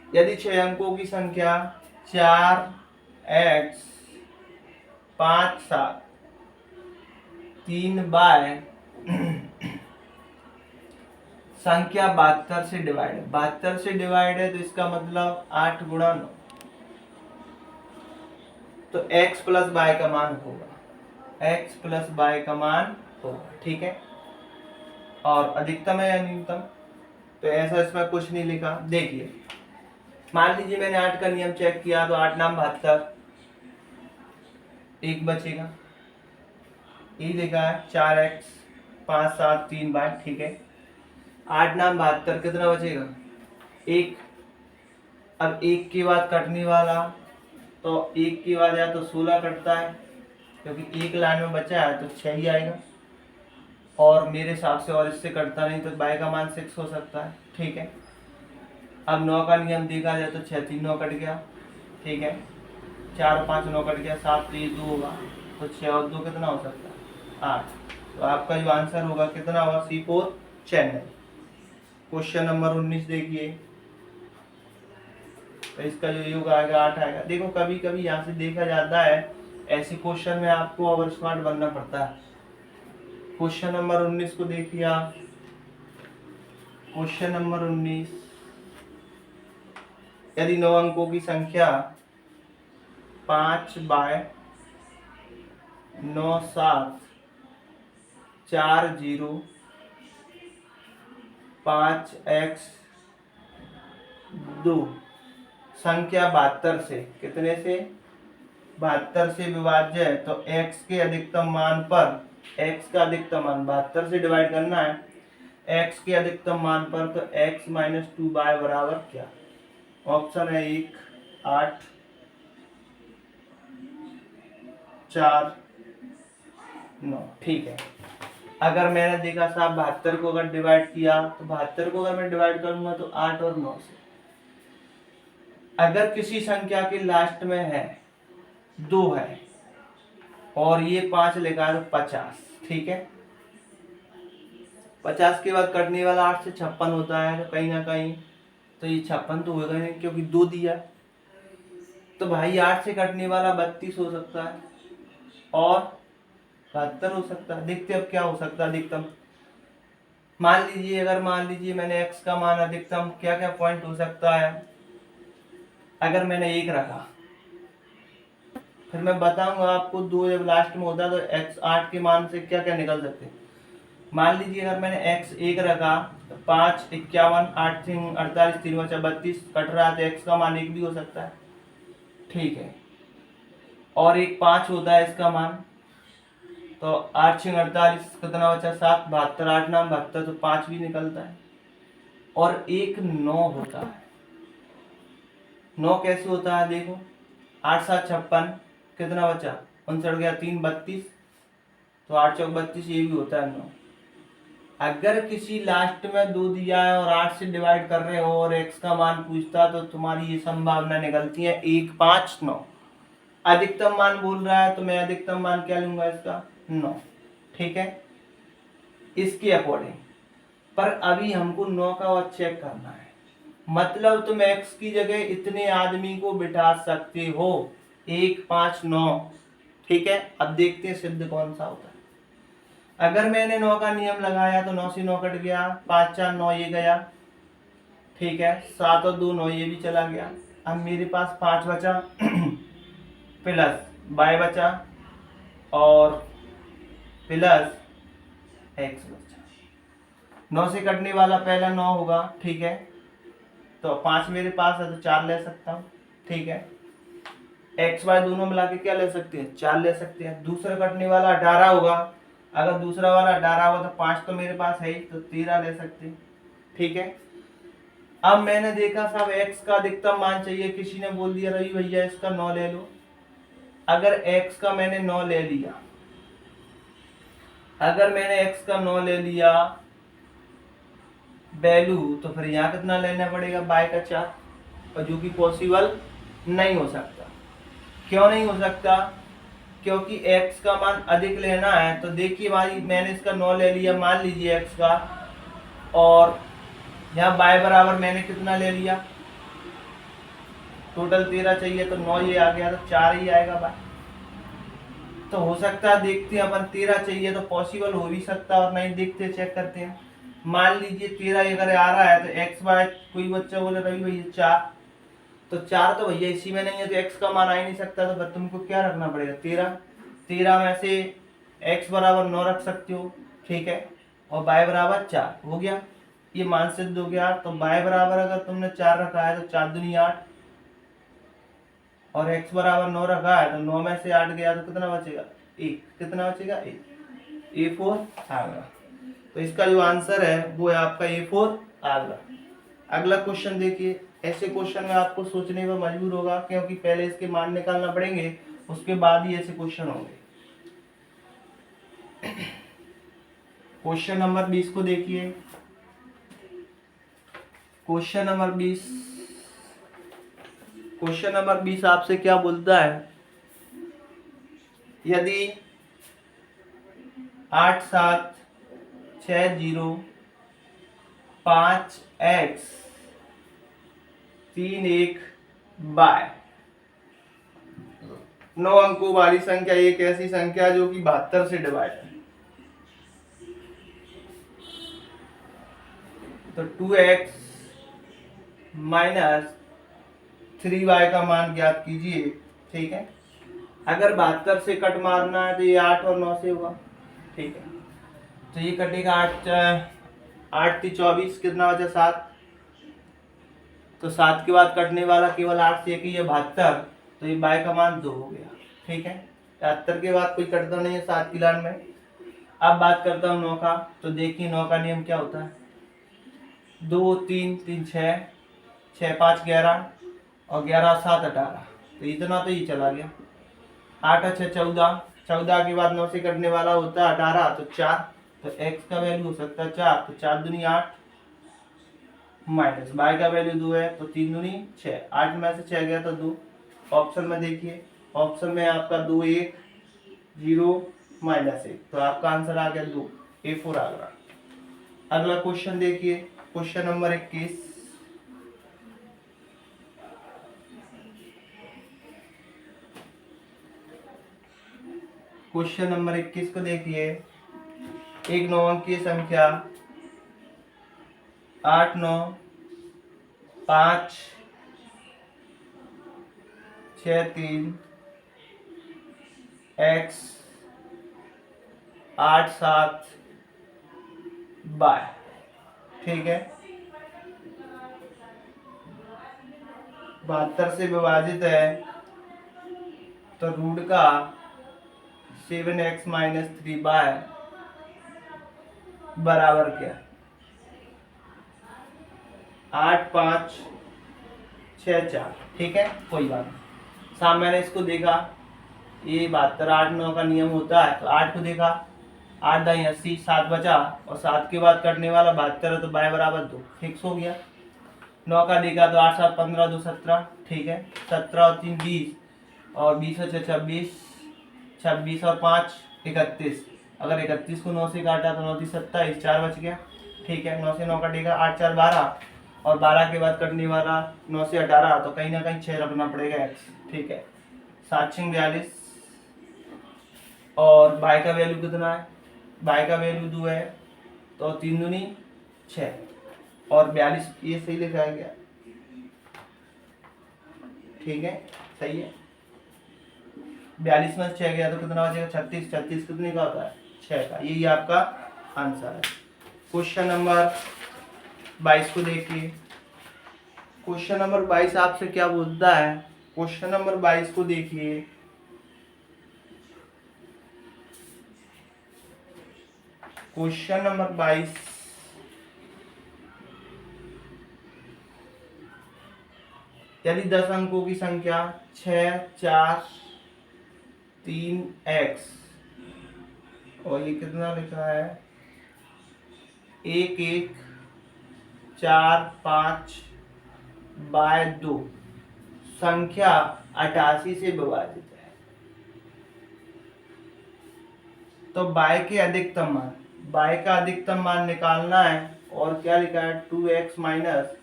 यदि 6 अंकों की संख्या 4x 5 7 3 बाय संख्या 72 से डिवाइड है, 72 से डिवाइड है तो इसका मतलब 8 गुणा 9, तो x प्लस y का मान होगा, ठीक है। और अधिकतम है या न्यूनतम, तो ऐसा इसमें कुछ नहीं लिखा। देखिए मान लीजिए मैंने 8 का नियम चेक किया तो 8 नाम 72, एक बचेगा, ये लिखा है 4x 5 7 3 बाय, ठीक है। 8 नाम 72, कितना बचेगा 1। अब 1 के बाद कटने वाला, तो 1 के बाद या तो 16 कटता है, क्योंकि एक लाइन में बचा है तो 6 ही आएगा। और मेरे हिसाब से और इससे कटता नहीं, तो y का मान 6 हो सकता है। ठीक है, अब 9 का नियम देखा जाए तो 6 3 9 कट गया। ठीक है, 4 और 5 9 कट गया, 7 तो ये 2 होगा, तो 6 और 2 कितना हो सकता है 8। तो आपका जो आंसर होगा कितना होगा C4 चेन्नई। क्वेश्चन नंबर 19 देखिए, तो इसका जो योग आएगा 8 आएगा। देखो कभी कभी यहाँ से देखा जाता है ऐसे क्वेश्चन में आपको ओवर स्मार्ट बनना पड़ता है। क्वेश्चन नंबर 19 को देखिए आप, क्वेश्चन नंबर 19, यदि 9 अंकों की संख्या 5 बाय 9 7 4 0 5 x 2 संख्या 72 से, कितने से 72 से विभाज्य है, तो x के अधिकतम मान पर, x का अधिकतम मान 72 से डिवाइड करना है, x के अधिकतम मान पर, तो x माइनस 2y बराबर क्या। ऑप्शन है 1 8 4 9। ठीक है, अगर मैंने देखा साहब 72 को अगर डिवाइड किया, तो 72 को अगर मैं डिवाइड करूंगा तो 8 और 9 से। अगर किसी संख्या के लास्ट में है 2 है और ये 5 लिखा है तो 50। ठीक है, 50 के बाद कटने वाला 8 से 56 होता है, तो कहीं ना कहीं तो ये 56 तो होगा नहीं क्योंकि 2 दिया, तो भाई 8 से कटने वाला 32 हो सकता है और 72 हो सकता है। देखते अब क्या हो सकता है अधिकतम। मान लीजिए, अगर मान लीजिए मैंने x का मान अधिकतम, क्या क्या पॉइंट हो सकता है, अगर मैंने 1 रखा, फिर मैं बताऊंगा आपको 2 जब लास्ट में होता है तो x 8 के मान से क्या क्या निकल सकते हैं। मान लीजिए अगर मैंने x 1 रखा तो 5 51 8 3 48 3 बचा 32 कट रहा है, तो x का मान 1 भी हो सकता है। ठीक है, और एक 5 होता है इसका मान, तो 8 6 48 कितना बचा 7 72 8 नाम 72, तो 5 भी निकलता है। और एक 9 होता है। 9 कैसे होता है देखो, 8 7 56 कितना बचा 59 गया 3 32, तो 8 चौक 32, ये भी होता है 9। अगर किसी लास्ट में 2 दिया है और 8 से डिवाइड कर रहे हो और x का मान पूछता, तो तुम्हारी ये संभावना निकलती है 1 5 9। अधिकतम मान बोल रहा है तो मैं अधिकतम मान क्या लूंगा इसका 9। ठीक है, इसके अकॉर्डिंग। पर अभी हमको 9 का और चेक करना है, मतलब तुम x की जगह इतने आदमी को बिठा सकते हो 1 5 9। ठीक है, अब देखते हैं सिद्ध कौन सा होता है। अगर मैंने 9 का नियम लगाया तो 9 से 9 कट गया, 5 4 9 ये गया। ठीक है, 7 और 2 9 ये भी चला गया। अब मेरे पास 5 बचा प्लस y बचा और प्लस x बचा। 9 से कटने वाला पहला 9 होगा। ठीक है, तो 5 मेरे पास है तो 4 ले सकता हूँ। ठीक है, x y दोनों मिला के क्या ले सकते हैं 4 ले सकते हैं। दूसरा कटने वाला 18 होगा, अगर दूसरा वाला 18 होगा तो 5 तो मेरे पास है ही, तो 13 ले सकते हैं। ठीक है, अब मैंने देखा साहब x का अधिकतम मान चाहिए, किसी ने बोल दिया रवि भैया इसका 9 ले लो। अगर x का मैंने 9 ले लिया, अगर मैंने x का 9 ले लिया वैल्यू, तो फिर यहाँ कितना लेना पड़ेगा y का 4, और जो कि पॉसिबल नहीं हो सकता। क्यों नहीं हो सकता, क्योंकि x का मान अधिक लेना है। तो देखिए भाई मैंने इसका 9 ले लिया, मान लीजिए x का, और यहाँ y बराबर मैंने कितना ले लिया, टोटल 13 चाहिए, तो 9 ये आ गया, तो 4 ही आएगा y। तो हो सकता है, देखते हैं अपन, 13 चाहिए तो पॉसिबल हो भी सकता है और नहीं, देखते चेक करते हैं। मान लीजिए 13 अगर आ रहा है तो x y, कोई बच्चा बोले रवि भैया 4, तो 4 तो भैया इसी में नहीं है, तो x का मान आ ही नहीं सकता, तो फिर तुमको क्या रखना पड़ेगा 13। 13 में से x बराबर 9 रख सकते हो। ठीक है, और y बराबर 4 हो गया, ये मान सिद्ध हो गया। तो y बराबर अगर तुमने 4 रखा है तो 4 दूनी 8, और x बराबर 9 रखा है तो 9 में से 8 गया तो कितना बचेगा 1, कितना बचेगा 1, A4 आ गया। तो इसका जो आंसर है वो है आपका A4 आ गया। अगला क्वेश्चन देखिए, ऐसे क्वेश्चन में आपको सोचने पर मजबूर होगा, क्योंकि पहले इसके मान निकालना पड़ेंगे, उसके बाद ही ऐसे क्वेश्चन होंगे। क्वेश्चन नंबर 20 को देखिए। क्वेश्चन नंबर 20 आपसे क्या बोलता है, यदि 8760 5x 31 बाय 9 अंकों वाली संख्या एक ऐसी संख्या जो कि 72 से डिवाइड है, तो 2x माइनस 3y का मान ज्ञात कीजिए। ठीक है, अगर 72 से कट मारना है तो ये 8 और 9 से होगा। ठीक है, तो ये कटेगा 8 3 24, कितना बचा 7, तो 7 के बाद कटने वाला केवल 8 से एक ही है 72, तो ये y का मान 2 हो गया। ठीक है, 73 के बाद कोई कटता नहीं है 7 की लाइन में। अब बात करता हूँ 9 का, तो देखिए 9 का नियम क्या होता है, 2 3 3 6 6 5 11 और 11 7 18, तो इतना तो ये चला गया। 8 6 14, 14 के बाद 9 से कटने वाला होता है 18, तो 4, तो x का वैल्यू हो सकता है 4, तो 4 दूनी 8 माइनस y का वैल्यू 2 है, तो 3 दूनी 6, 8 में से 6 गया तो 2। ऑप्शन में देखिए, ऑप्शन में आपका 2 1 0 माइनस 1, तो आपका आंसर आ गया 2, A4 आ गया। अगला क्वेश्चन देखिए, क्वेश्चन नंबर 21। क्वेश्चन नंबर 21 को देखिए, एक 9 अंकीय संख्या 8 9 5 6 3 x 8 7 बाय, ठीक है, 72 से विभाजित है, तो रूट का 7x माइनस 3 बाय बराबर क्या, 8 5 6 4। ठीक है, कोई बात नहीं। साहब मैंने इसको देखा, ये 72 8 9 का नियम होता है, तो 8 को देखा, 8 दाई 80, 7 बचा और 7 के बाद कटने वाला 72 है, तो बाय बराबर 2 फिक्स हो गया। 9 का देखा तो 8 7 15 2 17, ठीक है, 17 और 3 20 और 20 और 6 26, 26 और 5 31, अगर 31 को 9 से काटा तो 9 3 27, 4 बच गया। ठीक है, 9 से 9 कटेगा, 8 4 12 और 12 के बाद कटने वाला 9 से 18, तो कहीं ना कहीं 6 रखना पड़ेगा x। ठीक है, 7 6 42 और y का वैल्यू कितना है, y का वैल्यू 2 है, तो 3 दूनी 6 और 42, ये सही लिखा गया। ठीक है, सही है, 42 में 6 गया तो कितना बचेगा 36, 36 कितने का होता है 6 का, यही आपका आंसर है। क्वेश्चन नंबर 22 को देखिए। क्वेश्चन नंबर 22 आपसे क्या बोलता है, क्वेश्चन नंबर 22 को देखिए। क्वेश्चन नंबर 22, यदि 10 अंकों की संख्या 6 4 3 x और ये कितना लिखा है 1 1 4 5 बाय 2 संख्या 88 से विभाजित है, तो y के अधिकतम मान, y का अधिकतम मान निकालना है, और क्या लिखा है 2x माइनस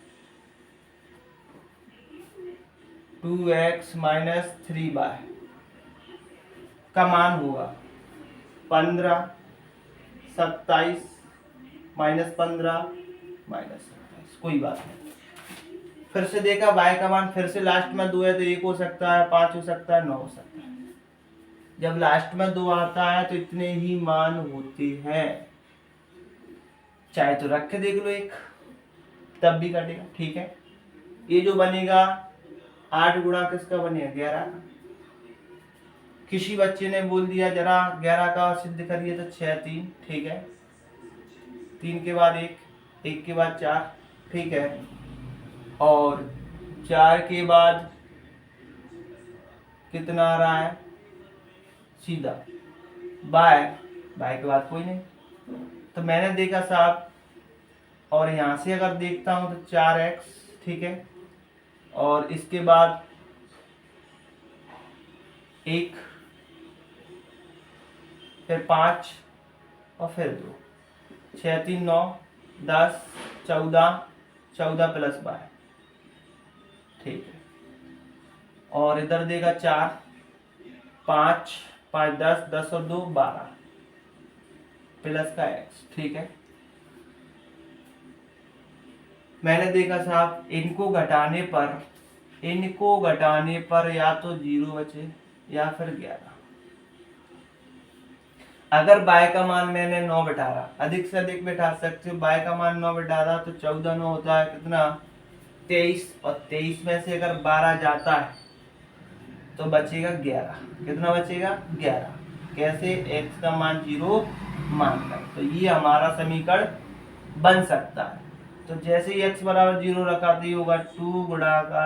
3 बाय का मान होगा 15 27 माइनस 15 माइनस 27, कोई बात नहीं। फिर से देखा y का मान, फिर से लास्ट में 2 है तो 1 हो सकता है, 5 हो सकता है, 9 हो सकता है। जब लास्ट में 2 आता है तो इतने ही मान होते हैं, चाहे तो रख के देख लो एक, तब भी कटेगा। ठीक है, ये जो बनेगा 8 गुणा किसका बनेगा 11 का। किसी बच्चे ने बोल दिया जरा 11 का सिद्ध करिए, तो 6 3, ठीक है, 3 के बाद 1, 1 के बाद 4, ठीक है, और 4 के बाद कितना आ रहा है सीधा बाय, बाय के बाद कोई नहीं, तो मैंने देखा साहब, और यहाँ से अगर देखता हूँ तो 4x, ठीक है, और इसके बाद 1, फिर 5 और फिर 2, 6 3 9 10 14, 14 + 12, ठीक है, और इधर देगा 4 5 5 10, 10 और 2 12 प्लस का x, ठीक है। मैंने देखा साहब इनको घटाने पर या तो 0 बचे या फिर 11। अगर बाय का मान मैंने 9 बैठा रहा, अधिक से अधिक बैठा सकते हो, बाय का मान 9 बैठा रहा तो 14 9 होता है कितना, 23, और 23 में से अगर 12 जाता है तो बचेगा 11। कितना बचेगा, 11। कैसे, x का मान 0 मानकर। तो ये हमारा समीकरण बन सकता है। तो जैसे ही x बराबर 0 रखा तो ये होगा 2 गुणा का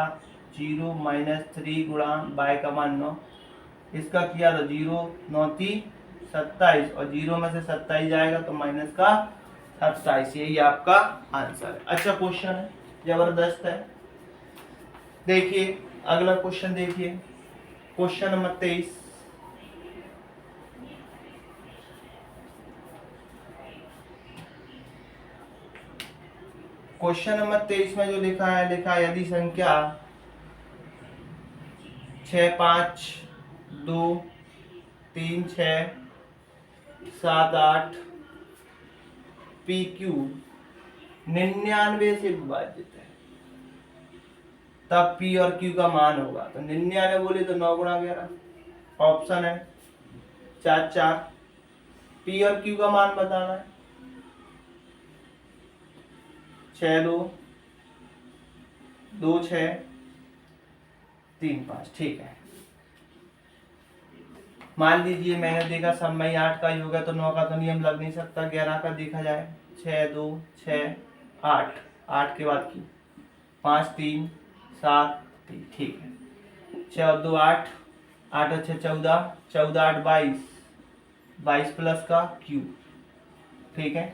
0 - 3 गुणा बाय का मान 9, इसका किया तो 0 9 3 27, और 0 में से 27 जाएगा तो माइनस का 27। यही आपका आंसर है। अच्छा क्वेश्चन है, जबरदस्त है। देखिए अगला क्वेश्चन, देखिए क्वेश्चन नंबर 23। क्वेश्चन नंबर 23 में जो लिखा है यदि संख्या 6 5 2 3 6 7 8 PQ 99 से विभाजित है, तब P और Q का मान होगा। तो 99 बोले तो 9 गुणा 11, ऑप्शन है 4 4। P और Q का मान बताना है, 6 2 2 6 3 5, ठीक है। मान लीजिए मैंने देखा समय 8 का योग है तो 9 का तो नियम लग नहीं सकता, 11 का देखा जाए, 6 2 6 8, 8 के बाद Q 5 3 7 3, ठीक है। 6 और 2 8, 8 और 6 14, 14 8 22, 22 प्लस का Q, ठीक है।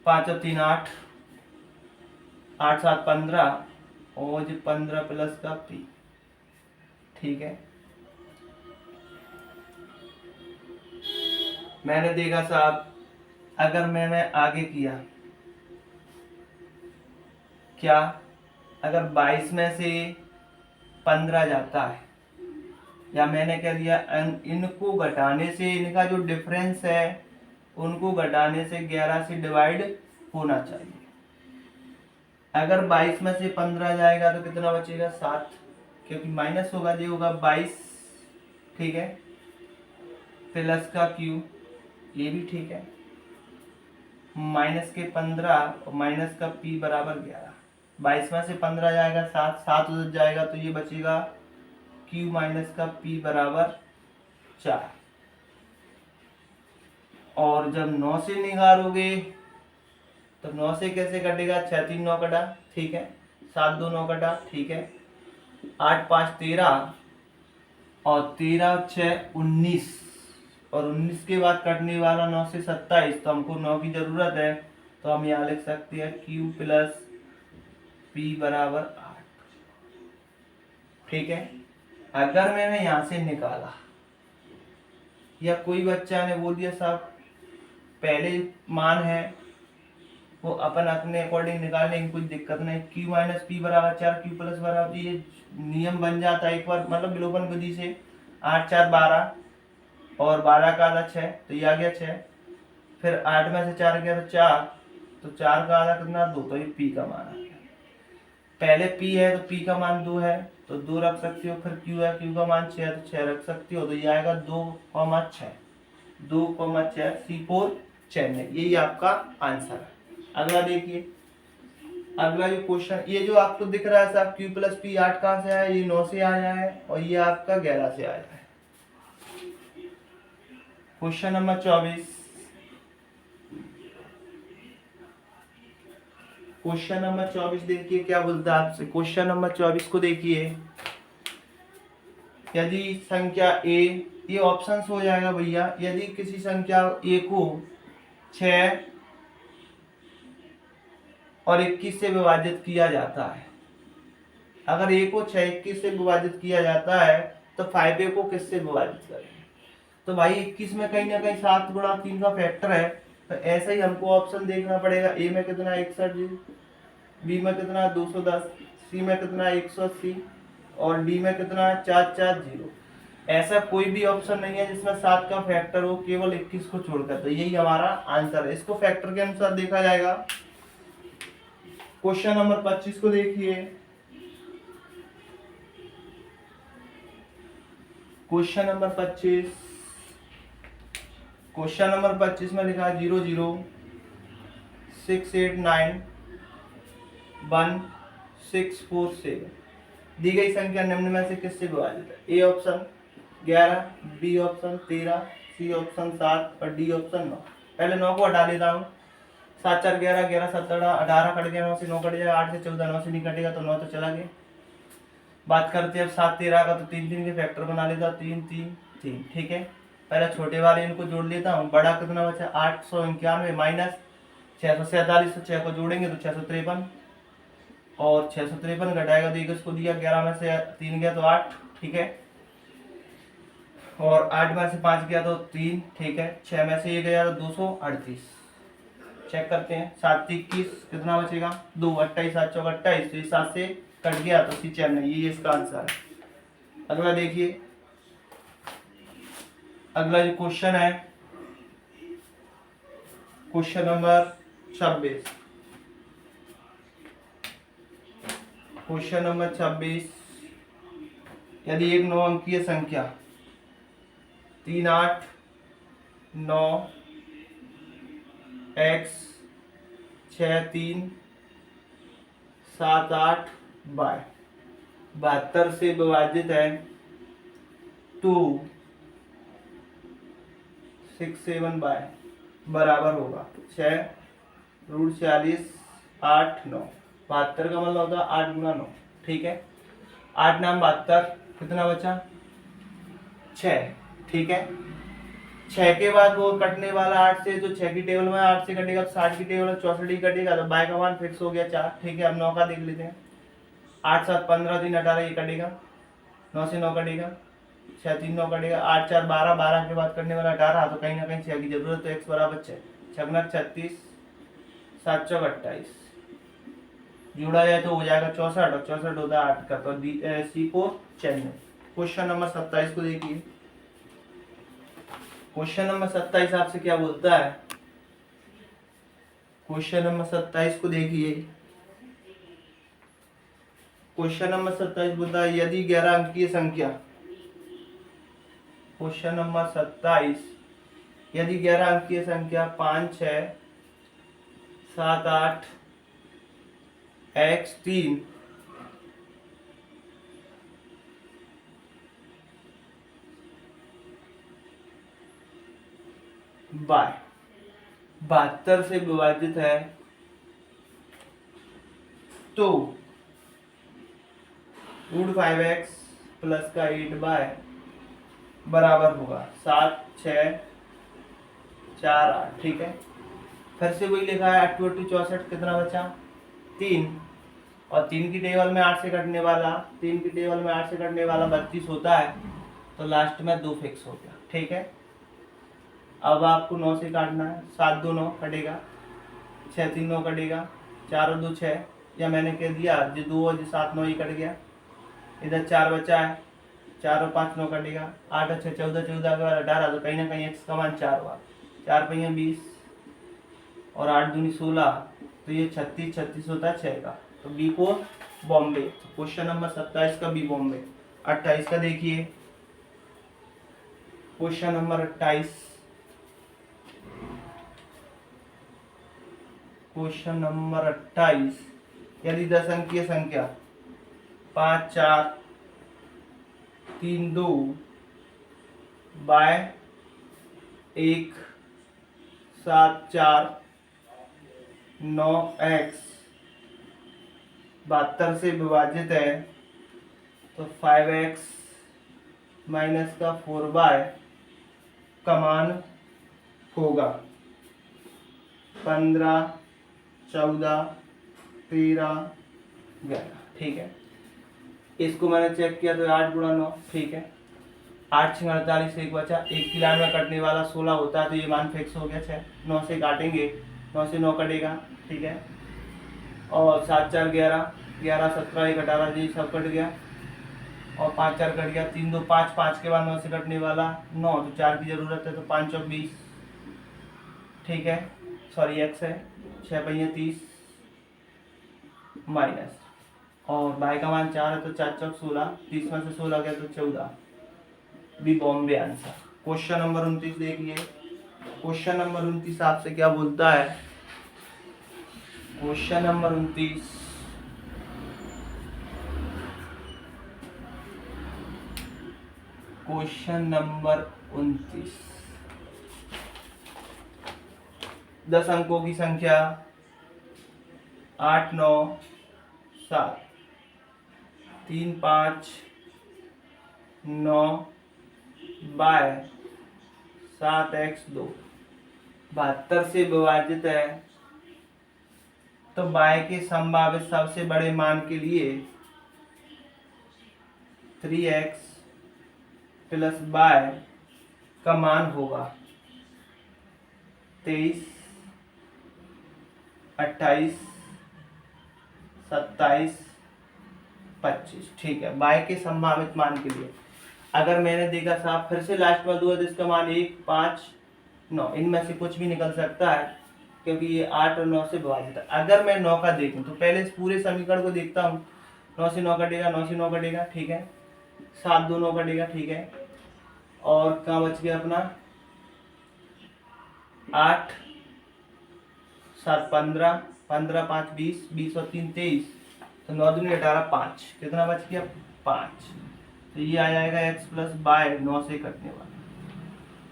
5 और 3 8, 8 7 15, और 15 प्लस का P, ठीक है। मैंने देखा साहब, अगर मैंने आगे किया क्या, अगर 22 में से 15 जाता है, या मैंने क्या दिया, इनको घटाने से, इनका जो डिफरेंस है उनको घटाने से 11 से डिवाइड होना चाहिए। अगर 22 में से 15 जाएगा तो कितना बचेगा, 7, क्योंकि माइनस होगा, ये होगा 22, ठीक है, प्लस का Q, ये भी ठीक है, माइनस के 15 और माइनस का P बराबर 11। 22 में से 15 जाएगा 7, 7 उधर जाएगा तो ये बचेगा Q माइनस का P बराबर 4। और जब 9 से निकालोगे तो 9 से कैसे कटेगा, 6 3 9 कटा, ठीक है, 7 2 9 कटा, ठीक है, 8 5 13, और 13 6 19, और 19 के बाद कटने वाला 9 से 27, तो हमको 9 की जरूरत है, तो हम यहाँ लिख सकते हैं Q प्लस P बराबर 8, ठीक है। अगर मैंने यहाँ से निकाला, या कोई बच्चा ने बोल दिया साहब पहले मान है वो अपन अपने अकॉर्डिंग निकाल लेंगे, कोई दिक्कत नहीं, Q माइनस P बराबर 4, Q प्लस बराबर, ये नियम बन जाता है एक बार, मतलब विलोपन विधि से। 8 4 12, और 12 का आधा 6, तो ये आ गया 6, फिर 8 में से 4 गया तो 4, तो 4 का आधा कितना, 2, तो ये P का मान आ गया। पहले P है तो P का मान 2 है तो 2 रख सकते हो, फिर Q है, Q का मान 6 है तो 6 रख सकते हो, तो ये आएगा 2, 6, 2, 6, C4 चेन्नई, यही आपका आंसर है। अगला देखिए, अगला जो क्वेश्चन, ये जो आपको दिख रहा है साहब Q प्लस P 8 कहाँ से आया, ये 9 से आया है, और ये आपका 11 से आया है। क्वेश्चन नंबर 24, क्वेश्चन नंबर 24 देखिए क्या बोलता है आपसे। क्वेश्चन नंबर 24 को देखिए, यदि संख्या ए, ये ऑप्शन हो जाएगा भैया, यदि किसी संख्या ए को 6 और 21 से विभाजित किया जाता है, अगर ए को 6 21 से विभाजित किया जाता है तो 5 ए को किससे विभाजित करें? तो भाई 21 में कहीं ना कहीं 7 गुणा 3 का फैक्टर है, तो ऐसे ही हमको ऑप्शन देखना पड़ेगा। ए में कितना 61 जी, बी में कितना 210, सी में कितना 180 और डी में कितना 440। ऐसा कोई भी ऑप्शन नहीं है जिसमें 7 का फैक्टर हो, केवल 21 को छोड़कर, तो यही हमारा आंसर है। इसको फैक्टर के अनुसार देखा जाएगा। क्वेश्चन नंबर 25 को देखिए। क्वेश्चन नंबर 25, क्वेश्चन नंबर 25 में लिखा है 006891647। दी गई संख्या निम्न में से किससे विभाजित है? A option 11, B option 13, C option 7 और डी ऑप्शन 9। पहले 9 को हटा लेता हूँ। 7 4 11, 11 7 18 कट गया, 9 से 9 कट जाएगा, 8 से 14, 9 से नहीं कटेगा तो 9 तो चला गया। बात करते हैं अब 7 13 का, तो 3 3 के फैक्टर बना लेता, 3 3 3, ठीक है। पहले छोटे वाले इनको जोड़ लेता हूँ। बड़ा कितना बचा? 891 माइनस 647, तो 6 को जोड़ेंगे तो 653 और 653 घटाएगा तो एक इसको दिया, 11 में से 3 गया तो 8, ठीक है। और 8 में से 5 गया तो 3, ठीक है। 6 में से ये गया तो 238। चेक करते हैं। 7 21 कितना बचेगा? 2, 28 7 चौक 28, तो इस 7 से कट गया तो सी 4 नहीं, ये इसका आंसर है। अगला देखिए, अगला जो क्वेश्चन है क्वेश्चन नंबर 26। क्वेश्चन नंबर 26, यदि एक 9 अंकीय संख्या 3 8 9 x 6 3 7 8 बाय 72 से विभाजित है तो 6 7 बाय बराबर होगा 6√46 8 9। 72 का मतलब होता है 8 गुना 9, ठीक है। 8 नाम 72, कितना बचा? 6, ठीक है। 6 के बाद वो कटने वाला 8 से, जो 6 की टेबल में 8 से कटेगा तो 60 की टेबल में 64 ही कटेगा, तो बाय का मान फिक्स हो गया 4, ठीक है। अब 9 का देख लेते हैं। 8 7 15 3 18, ये कटेगा, 9 से 9 कटेगा, 6 3 9 कटेगा, 8 4 12, 12 के बाद करने वाला 18, तो कहीं ना कहीं 6 की जरूरत, तो x बराबर 6, 6 36 7 चौक 28, जोड़ा जाए तो हो जाएगा 64 और 64 होता है 8 का, तो सी को चाहिए। क्वेश्चन नंबर 27 को देखिए। क्वेश्चन नंबर 27 आपसे क्या बोलता है? क्वेश्चन नंबर 27 को देखिए। क्वेश्चन नंबर 27 बोलता है यदि 11 अंकीय संख्या, क्वेश्चन नंबर 27, यदि 11 अंकीय संख्या 5 6 7 8 x 3 बाय 72 से विभाजित है तो √5x प्लस का 8 बाय बराबर होगा 7 6 4 8, ठीक है। फिर से वही लिखा है 8 8 64, कितना बचा? 3, और 3 की टेबल में 8 से कटने वाला 32 होता है, तो लास्ट में 2 फिक्स हो गया, ठीक है। अब आपको 9 से काटना है। 7 2 9 कटेगा, 6 3 9 कटेगा, 4 और 2 6, या मैंने कह दिया जो 2 और 7 9 ही कट गया। इधर 4 बचा है, 4 और 5 9 कटेगा, 8 और 6 14, 14 के बाद 18, तो कहीं ना कहीं x का मान 4 हुआ। 4 पहिया 20 और 8 दूनी 16, तो ये 36 36 होता है 6 का, तो बी को बॉम्बे। क्वेश्चन नंबर 27 का बी बॉम्बे। 28 का देखिए। क्वेश्चन नंबर 28, क्वेश्चन नंबर 28, यदि 10 अंकीय संख्या 5 4 3 2 बाय 1 7 4 9 x 72 से विभाजित है तो 5x माइनस का 4y का मान होगा 15, 14, 13, 11। ठीक है, इसको मैंने चेक किया तो 8 गुणा 9। ठीक है, 8 6 48, एक बचा, एक की लाइन में कटने वाला 16 होता है तो ये मान फिक्स हो गया 6। 9 से काटेंगे, 9 से 9 कटेगा। ठीक है, और 7 4 11, 11 17 1 18, जी सब कट गया, और 5 4 कट गया, 3 2 5, 5 के बाद 9 से कटने वाला 9, तो 4 की जरूरत है तो 5 चौक 20। ठीक है, सॉरी एक्स है, 6 पहिए 30 माइनस, और बाई का मान 4 है तो 4 चौक 16, 30 में से 16 गया तो 14, B Bombay answer. Question number 29 देखिए, क्वेश्चन नंबर 29 आपसे क्या बोलता है। क्वेश्चन नंबर 29, क्वेश्चन नंबर 29, 10 अंकों की संख्या 8 9 7 3 5 9 बाय 7x2 72 से विभाजित है, तो बाय के संभावित सबसे बड़े मान के लिए 3x प्लस बाय का मान होगा 23, 28, 27, 25। ठीक है, बाय के संभावित मान के लिए अगर मैंने देखा साहब फिर से लास्ट में 2 है तो इसका मान 1 5 9, इनमें से कुछ भी निकल सकता है क्योंकि ये 8 और 9 से विभाजित है। अगर मैं 9 का देखूं तो पहले इस पूरे समीकरण को देखता हूँ। 9 से 9 कटेगा, 9 से 9 कटेगा। ठीक है, 7 2 9 कटेगा। ठीक है, और कहाँ बच गया अपना 8 7 15, 15 5 20, 20 और 3 23, तो 9 दूनी 18, 5 कितना बच गया 5। तो ये आ जाएगा x प्लस बाय 9 से कटने वाला।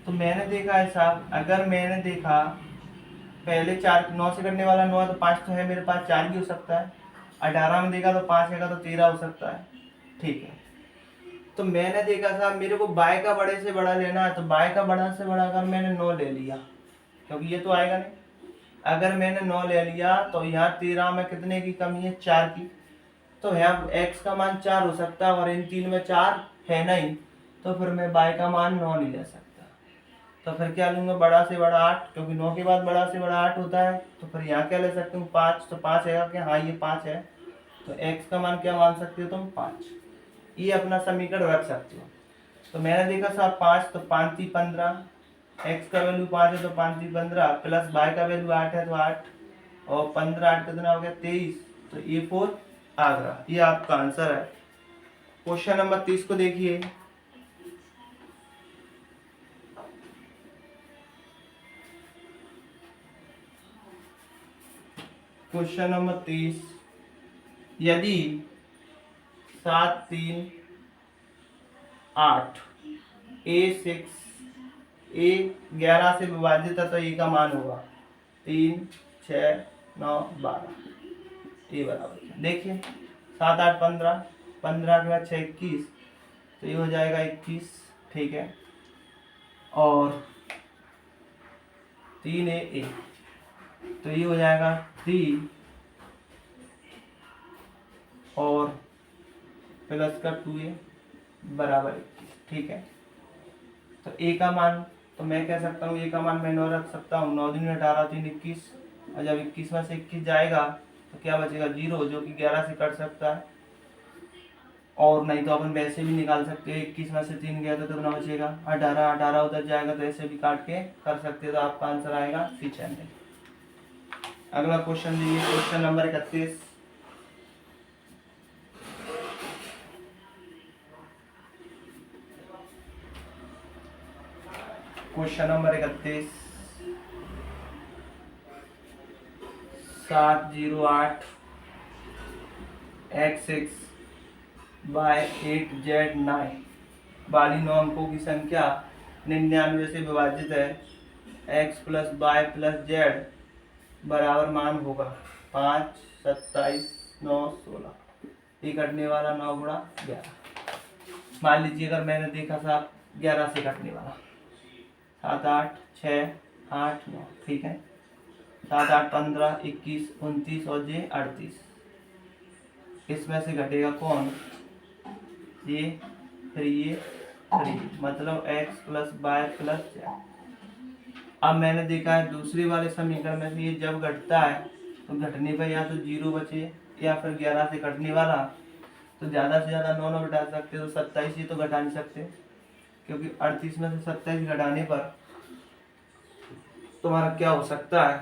तो मैंने देखा है साहब, अगर मैंने देखा पहले 4 9 से कटने वाला 9 है तो 5 तो है मेरे पास, 4 भी हो सकता है। 18 में देखा तो 5 है तो 13 हो सकता है। ठीक है, तो मैंने देखा साहब मेरे को बाय का बड़े से बड़ा लेना है, तो बाय का बड़ा से बड़ा अगर मैंने 9 ले लिया, क्योंकि ये तो आएगा नहीं, अगर मैंने 9 ले लिया तो यहाँ 13 में कितने की कमी है 4 की, तो यहाँ x का मान 4 हो सकता है और इन तीन में 4 है नहीं, तो फिर मैं y का मान 9 नहीं ले सकता। तो फिर क्या लूंगा बड़ा से बड़ा 8, क्योंकि 9 के बाद बड़ा से बड़ा 8 होता है। तो फिर यहाँ क्या ले सकते हूँ 5, तो 5 है क्या, हाँ ये 5 है, तो x का मान क्या मान सकते हो तुम 5। ये अपना समीकरण रख सकते हो। तो मैंने देखा साहब 5, तो 5 3 15, x का वैल्यू 5 है तो 5 3 15, प्लस y का वैल्यू 8 है तो 8, और 15 8 कितना हो गया 23, तो A4 आगरा। ये आपका आंसर है। क्वेश्चन नंबर 30 को देखिए, क्वेश्चन नंबर 30, यदि 7 3 8 A 11 से विभाजित है तो ए का मान होगा 3 6 9 12। ये बराबर देखिए 7 8 15, 15 के बाद 6 21, तो ये हो जाएगा 21। ठीक है, और 3 ए, तो ये हो जाएगा 3 और प्लस का 2a बराबर 21। ठीक है, तो a का मान तो मैं कह सकता हूँ a का मान मैं 9 रख सकता हूँ। 9 दूनी 18 3 21, और जब 21 में से 21 जाएगा तो क्या बचेगा 0, जो कि 11 से कट सकता है, और नहीं तो अपन वैसे भी निकाल सकते हैं। 21 में से 3 गया तो कितना बचेगा 18, 18 उधर जाएगा तो ऐसे भी काट के कर सकते हैं। तो आपका आंसर आएगा सी चैनल। अगला क्वेश्चन देखिए, question number 31, question number 31, 708 x6 by 8z9 वाली 9 अंकों की संख्या 99 से विभाजित है। x plus by plus Z बराबर मान होगा 5 27 9 16, ये कटने वाला 9 गुणा 11। मान लीजिए अगर मैंने देखा साहब 11 से कटने वाला 7 8 6 8 9, ठीक है, 7 8 15 21 29 और ये 38, इसमें से घटेगा कौन, ये, फिर ये 3, मतलब x plus y plus z. अब मैंने देखा है दूसरे वाले समीकरण में से ये जब घटता है तो घटने पर या तो 0 बचे या फिर 11 से कटने वाला, तो ज़्यादा से ज़्यादा 9 9 घटा सकते, तो 27 ये तो घटा नहीं सकते, क्योंकि 38 में से 27 घटाने पर तुम्हारा क्या हो सकता है,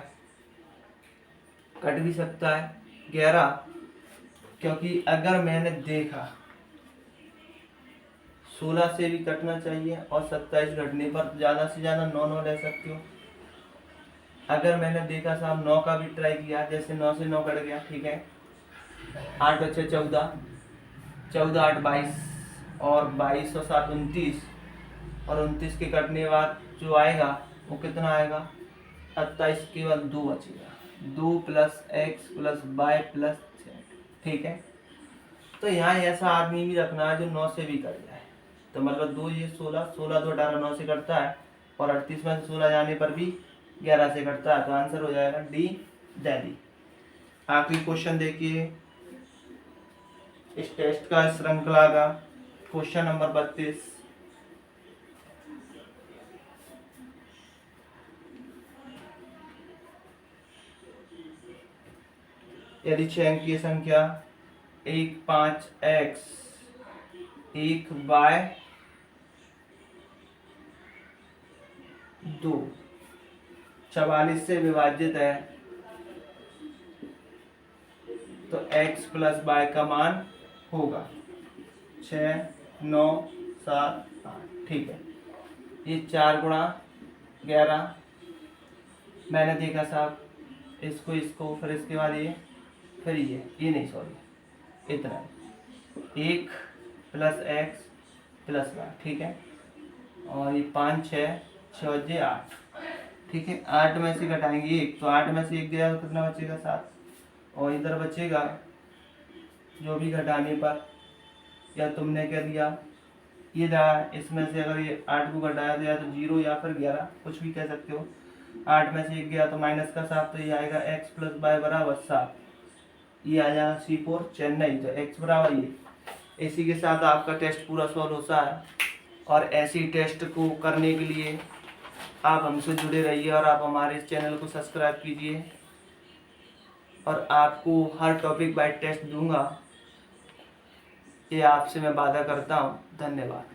कट भी सकता है 11, क्योंकि अगर मैंने देखा 16 से भी कटना चाहिए और 27 घटने पर ज़्यादा से ज़्यादा 9 9 ले सकते हो। अगर मैंने देखा साहब 9 का भी ट्राई किया, जैसे 9 से 9 कट गया, ठीक है, 8 बचे 14, 14 8 22 और 22 और 7 29, और 29 के कटने के बाद जो आएगा वो कितना आएगा, 27 के बाद 2 बचेगा, 2 plus x plus y plus z, ठीक है। तो यहाँ ऐसा आदमी भी रखना है जो 9 से भी कट जाए, तो मतलब 2 ये 16, 16 2 18 9 से कटता है, और 38 में से 16 जाने पर भी 11 से कटता है, तो आंसर हो जाएगा डी दिल्ली। आखिरी क्वेश्चन देखिए इस टेस्ट का श्रृंखला का, क्वेश्चन नंबर 32। यदि 6 अंकीय संख्या 1 5 x 1 y 2 44 से विभाजित है, तो x प्लस वाई का मान होगा 6 9 7 8, ठीक है। ये 4 गुणा 11, मैंने देखा साहब इसको इसको फिर इसके बाद ये फिर ये नहीं सॉरी इतना 1 प्लस एक्स प्लस वाई, ठीक है, और ये 5 6 6 8, ठीक है। 8 में से घटाएंगे 1, तो 8 में से 1 गया तो कितना बचेगा 7, और इधर बचेगा जो भी घटाने पर, या तुमने क्या दिया ये रहा, इसमें से अगर ये 8 को घटाया तो या तो 0 या फिर 11, कुछ भी कह सकते हो। 8 में से 1 गया तो माइनस का 7, तो ये आएगा x प्लस वाई बराबर 7, ये आ जाएगा C4 चेन्नई, तो x बराबर ये। इसी के साथ आपका टेस्ट पूरा सॉल्व होता है, और ऐसी टेस्ट को करने के लिए आप हमसे जुड़े रहिए और आप हमारे इस चैनल को सब्सक्राइब कीजिए, और आपको हर टॉपिक बाय टेस्ट दूंगा, ये आपसे मैं वादा करता हूँ। धन्यवाद।